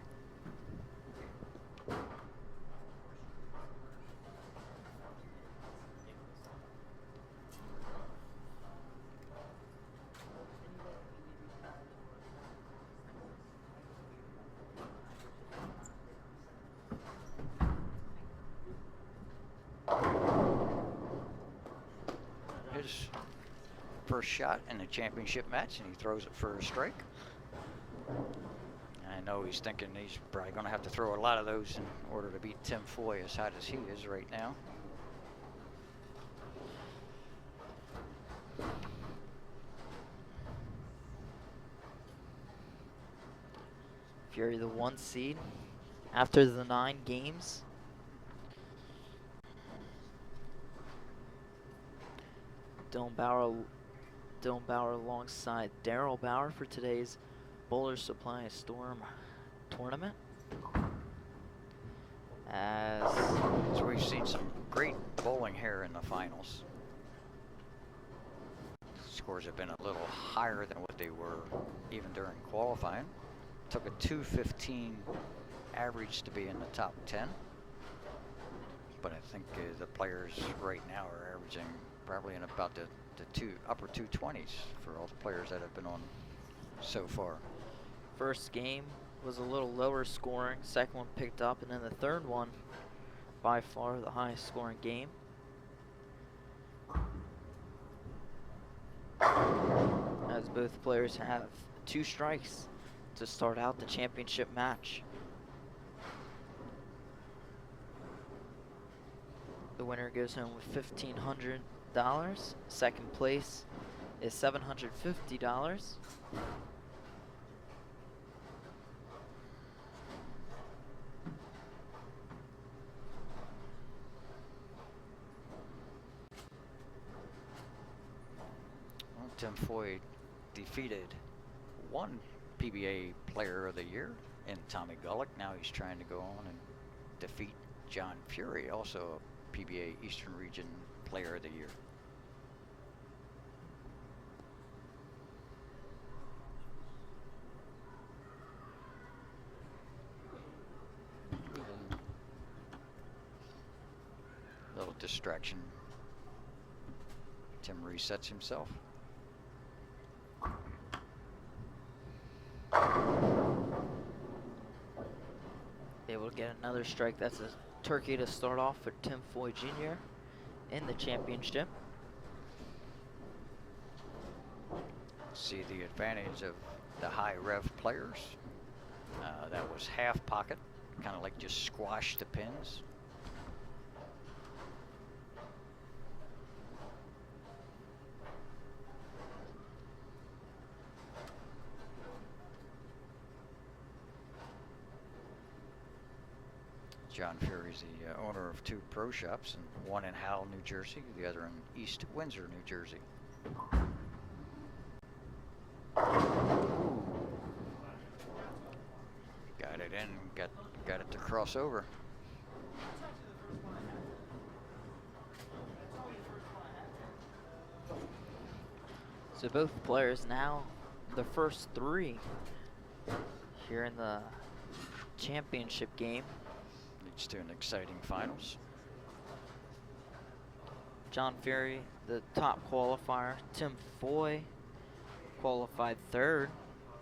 His first shot in the championship match, and he throws it for a strike. I know he's thinking he's probably going to have to throw a lot of those in order to beat Tim Foy as hot as he is right now. Fury, the 1 seed after the 9 games. Dylan Bauer alongside Daryl Bauer for today's Bowler Supply Storm tournament. So we've seen some great bowling here in the finals. Scores have been a little higher than what they were even during qualifying. Took a 215 average to be in the top 10. But I think the players right now are averaging probably in about the upper 220s for all the players that have been on so far. First game was a little lower scoring, second one picked up, and then the third one by far the highest scoring game. As both players have 2 strikes to start out the championship match. The winner goes home with $1,500. Second place is $750. Tim Foy defeated one PBA Player of the Year in Tommy Gullick. Now he's trying to go on and defeat John Fury, also a PBA Eastern Region Player of the Year. Little distraction. Tim resets himself. Able to get another strike. That's a turkey to start off for Tim Foy Jr. in the championship. See the advantage of the high rev players. That was half pocket, kind of like just squash the pins. John Fury's the owner of 2 pro shops, and one in Howell, New Jersey, the other in East Windsor, New Jersey. Got it in, got it to cross over. So both players now the first 3 here in the championship game. Leads to an exciting finals. John Fury, the top qualifier. Tim Foy qualified 3rd.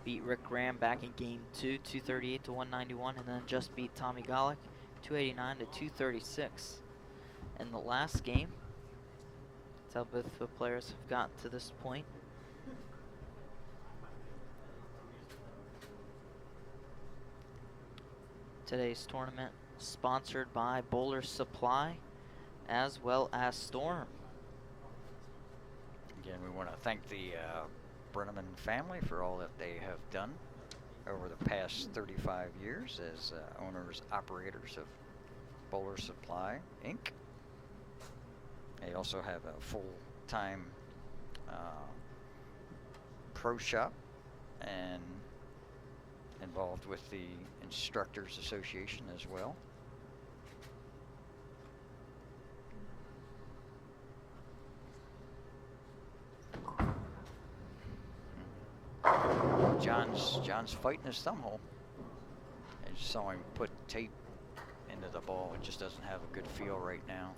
Beat Rick Graham back in game 2, 238 to 191, and then just beat Tommy Golick, 289 to 236. In the last game, that's how both the players have gotten to this point. Today's tournament sponsored by Bowler Supply as well as Storm. Again, we want to thank the Brenneman family for all that they have done over the past 35 years as owners, operators of Bowler Supply, Inc. They also have a full-time pro shop and involved with the Instructors Association as well. John's fighting his thumb hole. I just saw him put tape into the ball. It just doesn't have a good feel right now.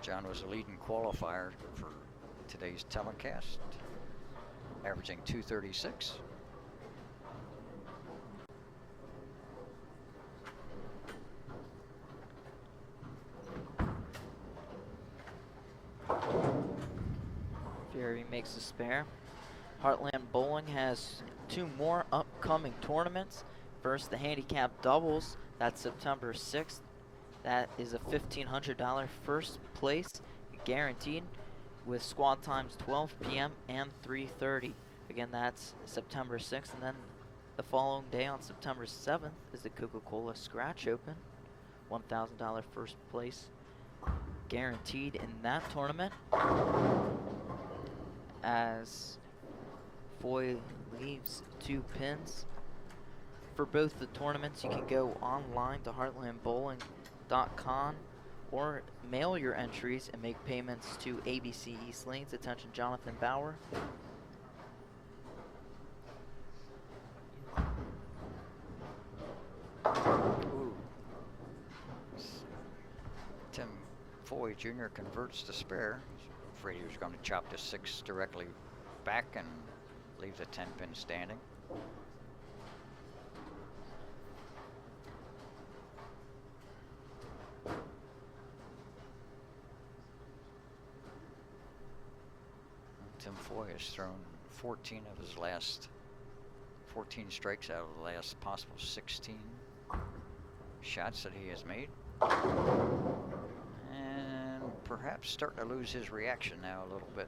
John was a leading qualifier for today's telecast, averaging 236. Fury makes a spare. Heartland Bowling has 2 more upcoming tournaments. First, the handicap doubles. That's September 6th. That is a $1,500 first place guaranteed with squad times 12 p.m. and 3:30. Again, that's September 6th. And then the following day on September 7th is the Coca-Cola Scratch Open. $1,000 first place guaranteed in that tournament. As Foy leaves 2 pins. For both the tournaments, you can go online to heartlandbowling.com or mail your entries and make payments to ABC East Lanes. Attention, Jonathan Bauer. Ooh. Tim Foy Jr. converts the spare. Afraid he was going to chop the 6 directly back and leave the 10 pin standing. Tim Foy has thrown 14 of his last 14 strikes out of the last possible 16 shots that he has made. And perhaps starting to lose his reaction now a little bit.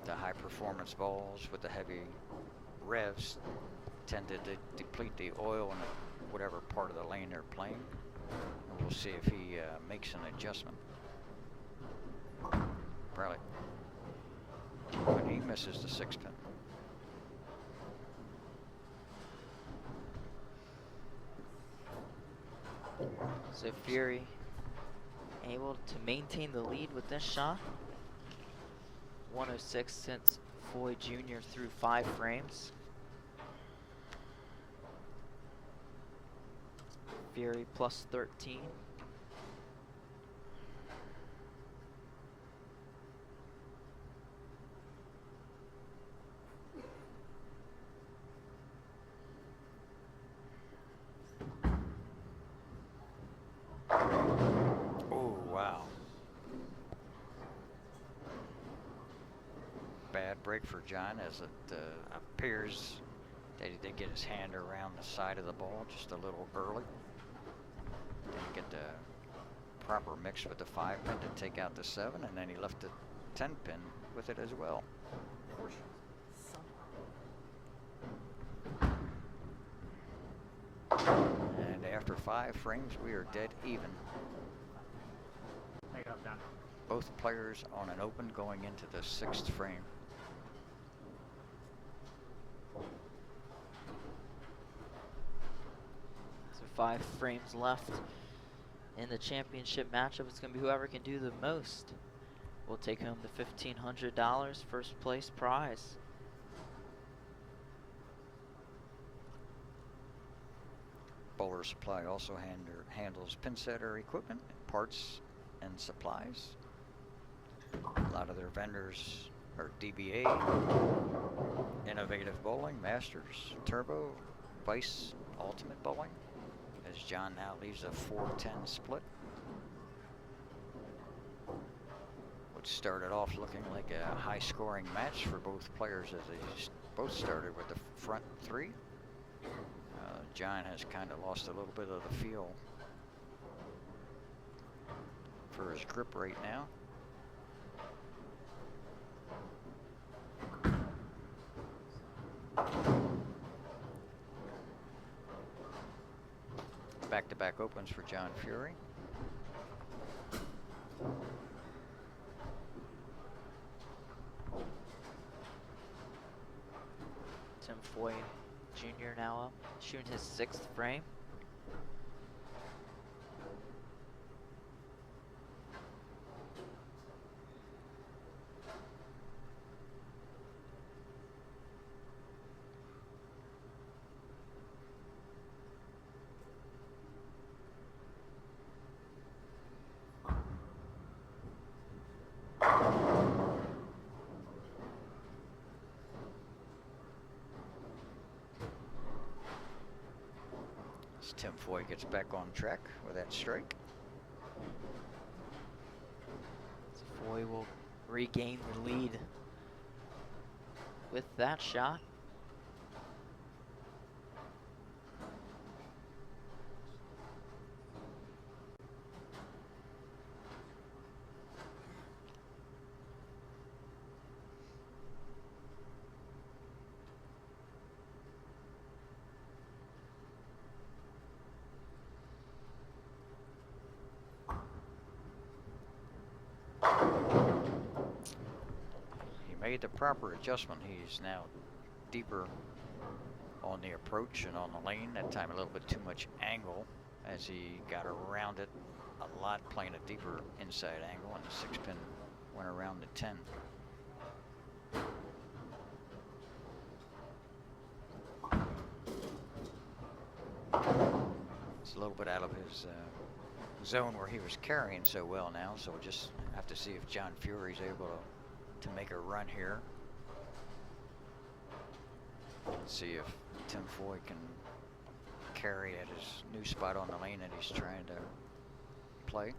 The high performance balls with the heavy revs tend to deplete the oil in the whatever part of the lane they're playing. And we'll see if he makes an adjustment. Probably. But he misses the 6-pin. So Fury able to maintain the lead with this shot. 106 since Foy Jr. threw 5 frames. Fury plus 13. Oh, wow. Bad break for John, as it appears that he did get his hand around the side of the ball just a little early. Didn't get the proper mix with the 5-pin to take out the 7, and then he left the 10-pin with it as well. And after 5 frames, we are dead even. Both players on an open going into the 6th frame. So 5 frames left in the championship matchup. It's going to be whoever can do the most will take home the $1,500 first place prize. Bowler Supply also handles pin setter equipment, parts, and supplies. A lot of their vendors are DBA, Innovative Bowling, Masters, Turbo, Vice, Ultimate Bowling, as John now leaves a 4-10 split. Which started off looking like a high-scoring match for both players, as they both started with the front 3. John has kind of lost a little bit of the feel for his grip right now. Back-to-back opens for John Fury. Tim Foy Jr. now up, shooting his 6th frame. Tim Foy gets back on track with that strike. So Foy will regain the lead with that shot. Made the proper adjustment. He's now deeper on the approach and on the lane. That time a little bit too much angle as he got around it a lot, playing a deeper inside angle, and the 6-pin went around the 10. It's a little bit out of his zone where he was carrying so well now, so we'll just have to see if John Fury's able to make a run here. See if Tim Foy can carry at his new spot on the lane that he's trying to play.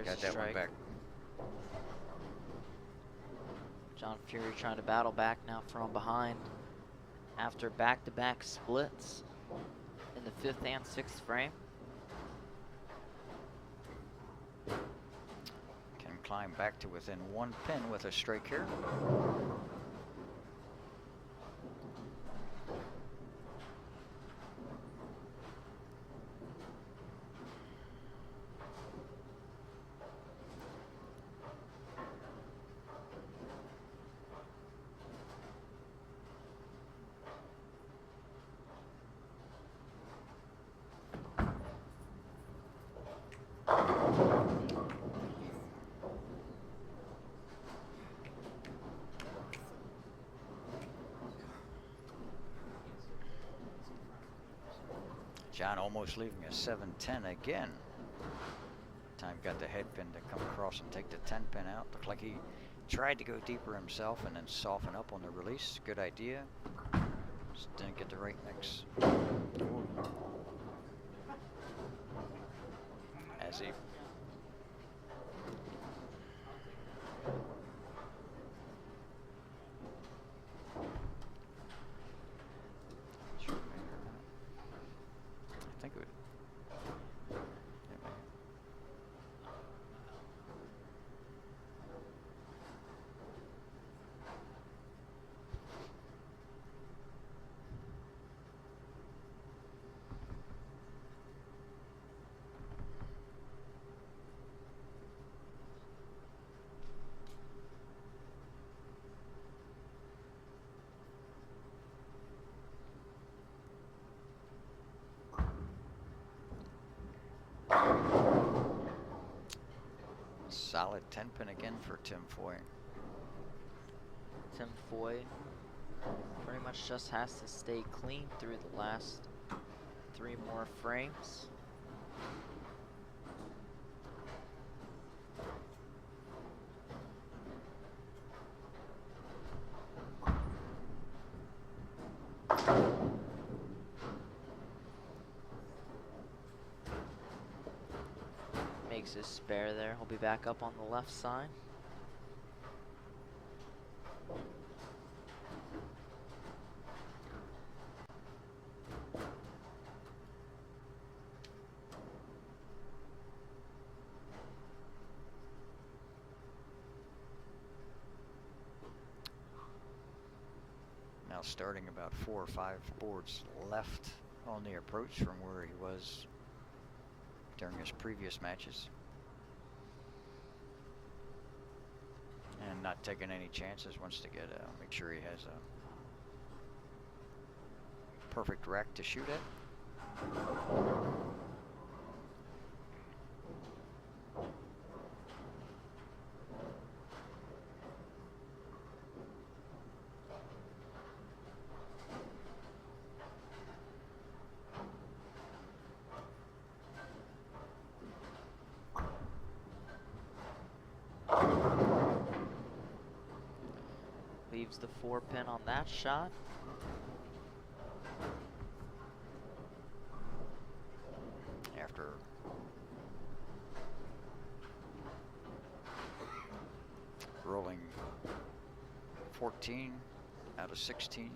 Got that one back. John Fury trying to battle back now from behind after back-to-back splits in the 5th and 6th frame. Can climb back to within 1 pin with a strike here. John almost leaving a 7-10 again. Time got the head pin to come across and take the 10 pin out. Looked like he tried to go deeper himself and then soften up on the release. Good idea. Just didn't get the right mix. Ooh. As he I think it would. Solid 10 pin again for Tim Foy. Tim Foy pretty much just has to stay clean through the last 3 more frames. Makes his spare there. He'll be back up on the left side. Now starting about 4 or 5 boards left on the approach from where he was during his previous matches. And not taking any chances, wants to get make sure he has a perfect rack to shoot at. Leaves the 4 pin on that shot. After rolling 14 out of 16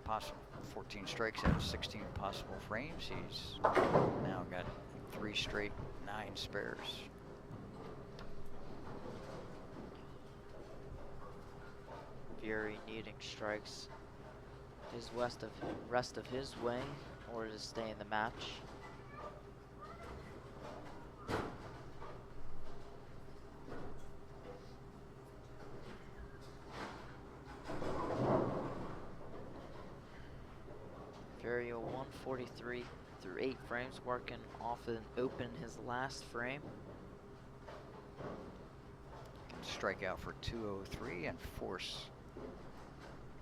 possible, 14 strikes out of 16 possible frames, he's now got 3 straight 9 spares. Fury needing strikes his rest of his way in order to stay in the match. Fury a 143 through 8 frames, working off an open his last frame. Can strike out for 203 and force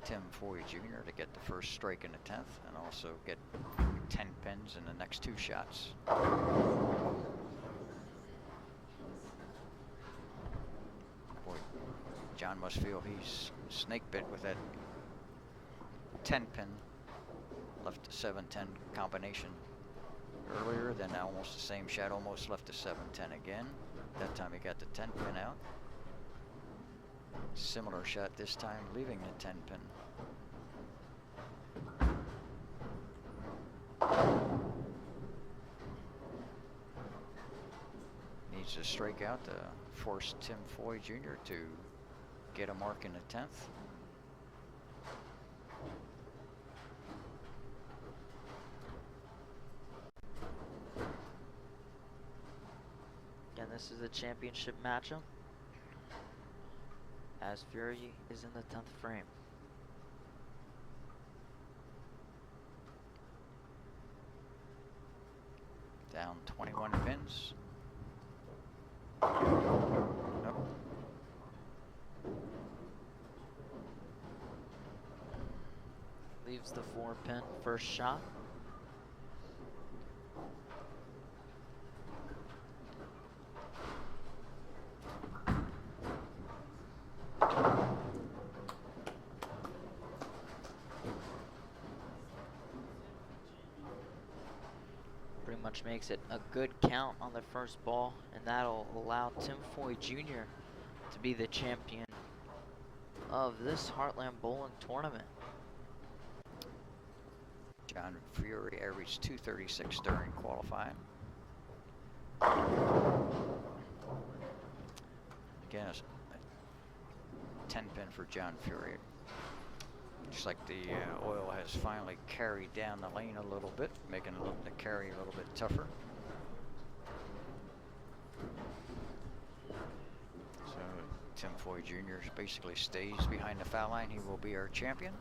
Tim Foy Jr. to get the first strike in the 10th and also get 10 pins in the next 2 shots. Boy, John must feel he's snake bit with that 10 pin left to 7-10 combination earlier, then almost the same shot, almost left to 7-10 again. That time he got the 10 pin out. Similar shot this time, leaving a 10 pin. Needs to strike out to force Tim Foy Jr. to get a mark in the 10th. Again, this is a championship matchup, as Fury is in the 10th frame. Down 21 pins. Nope. Leaves the 4-pin first shot. Pretty much makes it a good count on the first ball, and that'll allow Tim Foy Jr. to be the champion of this Heartland Bowling Tournament. John Fury averaged 236 during qualifying. Again, it's a 10 pin for John Fury. Looks like the oil has finally carried down the lane a little bit, making the carry a little bit tougher. So Tim Foy Jr. basically stays behind the foul line. He will be our champion.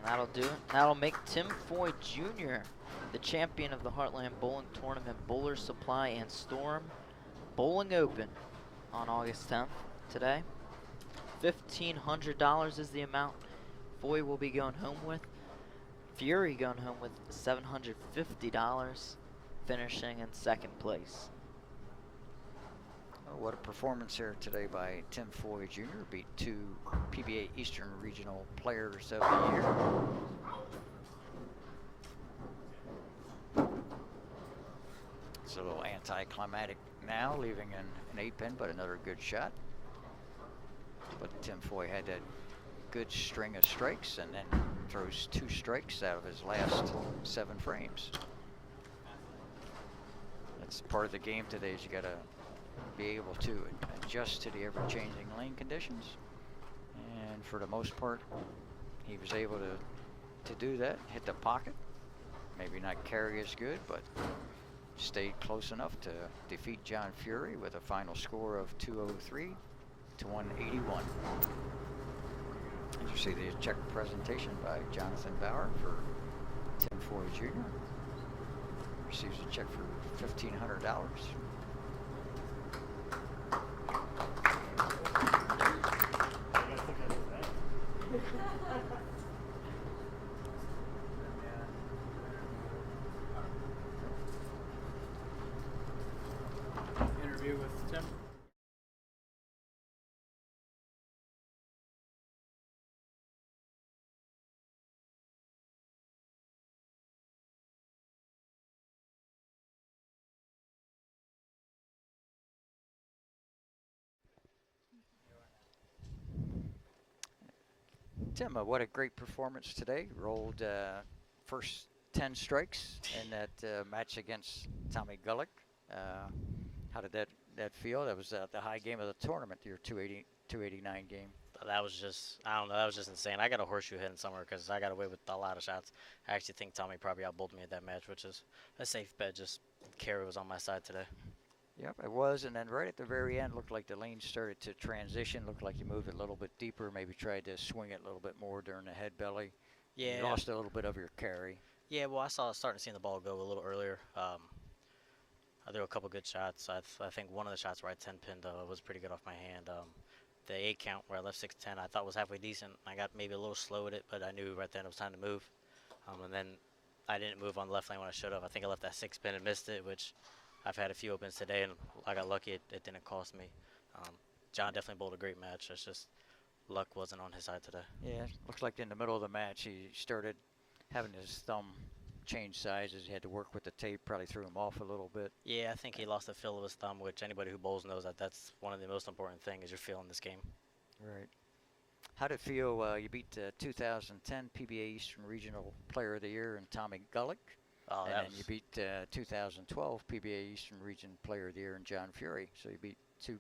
That'll do it. That'll make Tim Foy Jr. the champion of the Heartland Bowling Tournament Bowler Supply and Storm Bowling Open on August 10th today. $1,500 is the amount Foy will be going home with. Fury going home with $750, finishing in second place. Oh, what a performance here today by Tim Foy Jr. Beat 2 PBA Eastern Regional Players of the Year. It's a little anticlimactic now, leaving an 8-pin, but another good shot. But Tim Foy had that good string of strikes and then throws 2 strikes out of his last 7 frames. That's part of the game today, is you gotta be able to adjust to the ever-changing lane conditions. And for the most part, he was able to do that, hit the pocket. Maybe not carry as good, but stayed close enough to defeat John Fury with a final score of 203 to 181. As you see, the check presentation by Jonathan Bauer for Tim Foy Jr. Receives a check for $1,500. Interview with Tim. Tim, what a great performance today. Rolled first 10 strikes in that match against Tommy Gullick. How did that feel? That was the high game of the tournament, your 289 game. That was just, I don't know, that was just insane. I got a horseshoe hitting somewhere because I got away with a lot of shots. I actually think Tommy probably outbowled me at that match, which is a safe bet. Just carry was on my side today. Yep, it was, and then right at the very end, looked like the lane started to transition. Looked like you moved it a little bit deeper, maybe tried to swing it a little bit more during the head belly. Yeah. You lost a little bit of your carry. Yeah, well, I saw starting to see the ball go a little earlier. I threw a couple good shots. I think one of the shots where I 10-pinned was pretty good off my hand. The 8 count where I left 6-10, I thought was halfway decent. I got maybe a little slow with it, but I knew right then it was time to move. And then I didn't move on the left lane when I should have. I think I left that 6-pin and missed it, which I've had a few opens today, and I got lucky. It didn't cost me. John definitely bowled a great match. It's just luck wasn't on his side today. Yeah, looks like in the middle of the match he started having his thumb change sizes. He had to work with the tape, probably threw him off a little bit. Yeah, I think he lost the feel of his thumb, which anybody who bowls knows that's one of the most important things is your feel in this game. Right. How did it feel? You beat 2010 PBA Eastern Regional Player of the Year and Tommy Gullick. Oh, And that then was you beat 2012 PBA Eastern Region Player of the Year and John Fury. So you beat two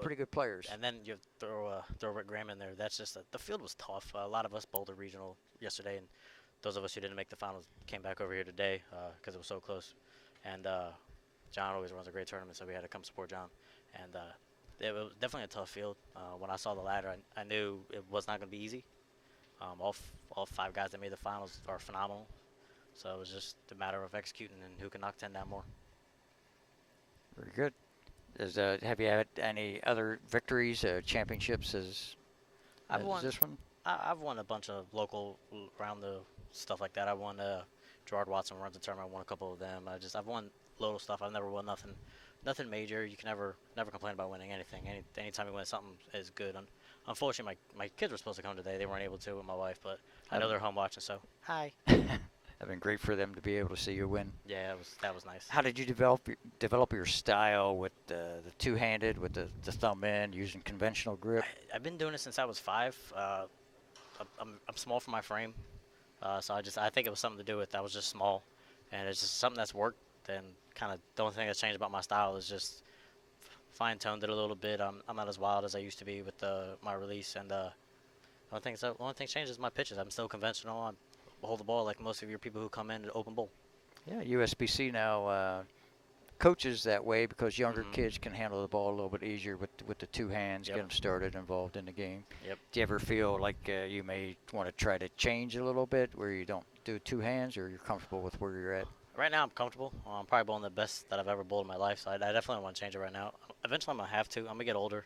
pretty good players. And then you throw Rick Graham in there. That's just the field was tough. A lot of us bowled a regional yesterday, and those of us who didn't make the finals came back over here today because it was so close. And John always runs a great tournament, so we had to come support John. And it was definitely a tough field. When I saw the ladder, I knew it was not going to be easy. All 5 guys that made the finals are phenomenal. So it was just a matter of executing and who can knock 10 down more. Very good. Have you had any other victories, championships as this one? I've won a bunch of local around the stuff like that. I won Gerard Watson runs a tournament. I won a couple of them. I've won little stuff. I've never won nothing major. You can never complain about winning anything. Anytime you win something is good. Unfortunately, my kids were supposed to come today. They weren't able to with my wife, but I know they're home watching. So hi. Have been great for them to be able to see you win. Yeah, that was nice. How did you develop your style with the two-handed, with the thumb in, using conventional grip? I've been doing it since I was 5. I'm small for my frame, so I think it was something to do with I was just small, and it's just something that's worked. And kind of the only thing that's changed about my style is just fine-tuned it a little bit. I'm not as wild as I used to be with my release, and the only thing changed is my pitches. I'm still conventional. I hold the ball like most of your people who come in to open bowl. Yeah, USBC now coaches that way because younger kids can handle the ball a little bit easier with the 2 hands, get them started, involved in the game. Yep. Do you ever feel like you may want to try to change a little bit where you don't do 2 hands, or you're comfortable with where you're at? Right now I'm comfortable. I'm probably bowling the best that I've ever bowled in my life, so I definitely want to change it right now. Eventually I'm going to have to. I'm going to get older.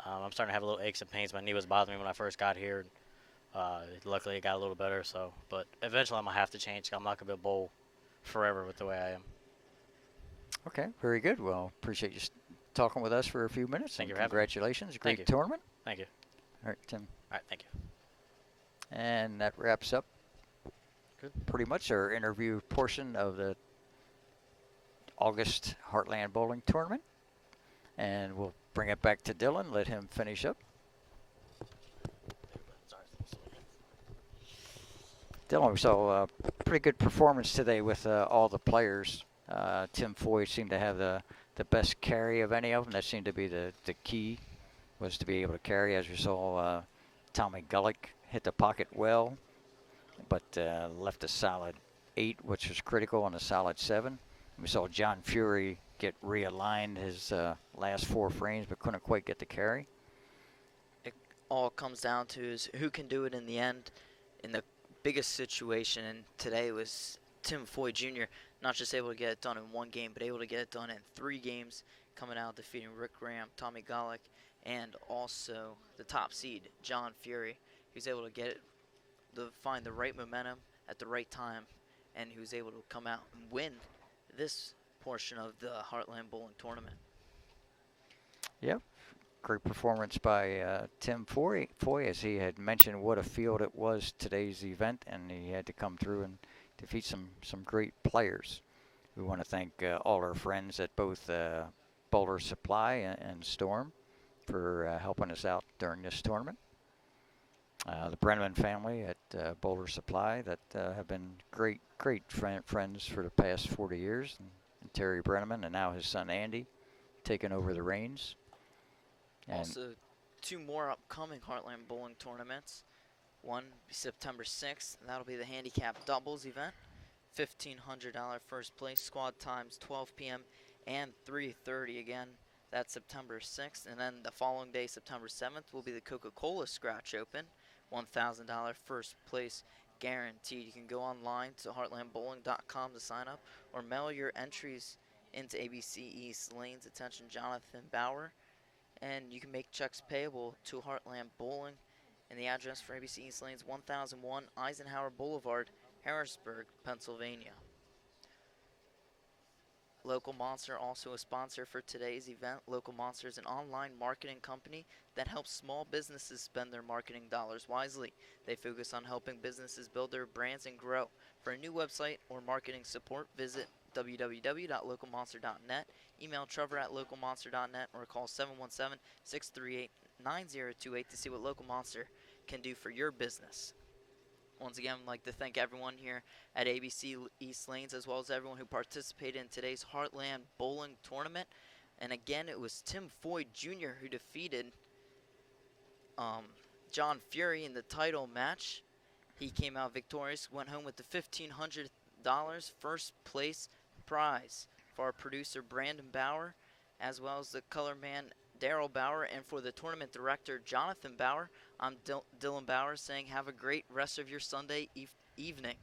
I'm starting to have a little aches and pains. My knee was bothering me when I first got here. Luckily it got a little better, but eventually I'm going to have to change. I'm not going to be able to bowl forever with the way I am. Okay, very good. Well, appreciate you talking with us for a few minutes. Thank you and for having me. congratulations. Great Thank you. tournament. Thank you. All right, Tim. All right, thank you. And that wraps up pretty much our interview portion of the August Heartland Bowling Tournament. And we'll bring it back to Dylan, let him finish up. Dylan, we saw a pretty good performance today with all the players. Tim Foy seemed to have the best carry of any of them. That seemed to be the key, was to be able to carry. As you saw, Tommy Gullick hit the pocket well, but left a solid 8, which was critical, on a solid 7. We saw John Fury get realigned his last 4 frames, but couldn't quite get the carry. It all comes down to is who can do it in the end. In the biggest situation, and today was Tim Foy Jr. not just able to get it done in 1 game, but able to get it done in 3 games, coming out defeating Rick Graham, Tommy Gullick, and also the top seed, John Fury. He was able to get it, to find the right momentum at the right time, and he was able to come out and win this portion of the Heartland Bowling Tournament. Yep. Great performance by Tim Foy, as he had mentioned what a field it was today's event, and he had to come through and defeat some great players. We want to thank all our friends at both Bowler Supply and Storm for helping us out during this tournament. The Brenneman family at Bowler Supply that have been great friends for the past 40 years, and Terry Brenneman and now his son Andy taking over the reins. And also, 2 more upcoming Heartland Bowling tournaments. One September 6th, and that'll be the handicap doubles event. $1,500 first place, squad times 12 p.m. and 3:30 again. That's September 6th, and then the following day, September 7th, will be the Coca-Cola Scratch Open. $1,000 first place guaranteed. You can go online to heartlandbowling.com to sign up, or mail your entries into ABC East Lane's attention, Jonathan Bauer. And you can make checks payable to Heartland Bowling, and the address for ABC East Lane's 1001 Eisenhower Boulevard, Harrisburg, Pennsylvania. Local Monster, also a sponsor for today's event. Local Monster is an online marketing company that helps small businesses spend their marketing dollars wisely. They focus on helping businesses build their brands and grow. For a new website or marketing support, visit www.localmonster.net, email Trevor@localmonster.net, or call 717-638-9028 to see what Local Monster can do for your business. Once again, I'd like to thank everyone here at ABC East Lanes, as well as everyone who participated in today's Heartland Bowling Tournament. And again, it was Tim Foy Jr. who defeated John Fury in the title match. He came out victorious, went home with the $1,500 first place prize for our producer Brandon Bauer, as well as the color man Daryl Bauer, and for the tournament director Jonathan Bauer. I'm Dylan Bauer saying have a great rest of your Sunday evening.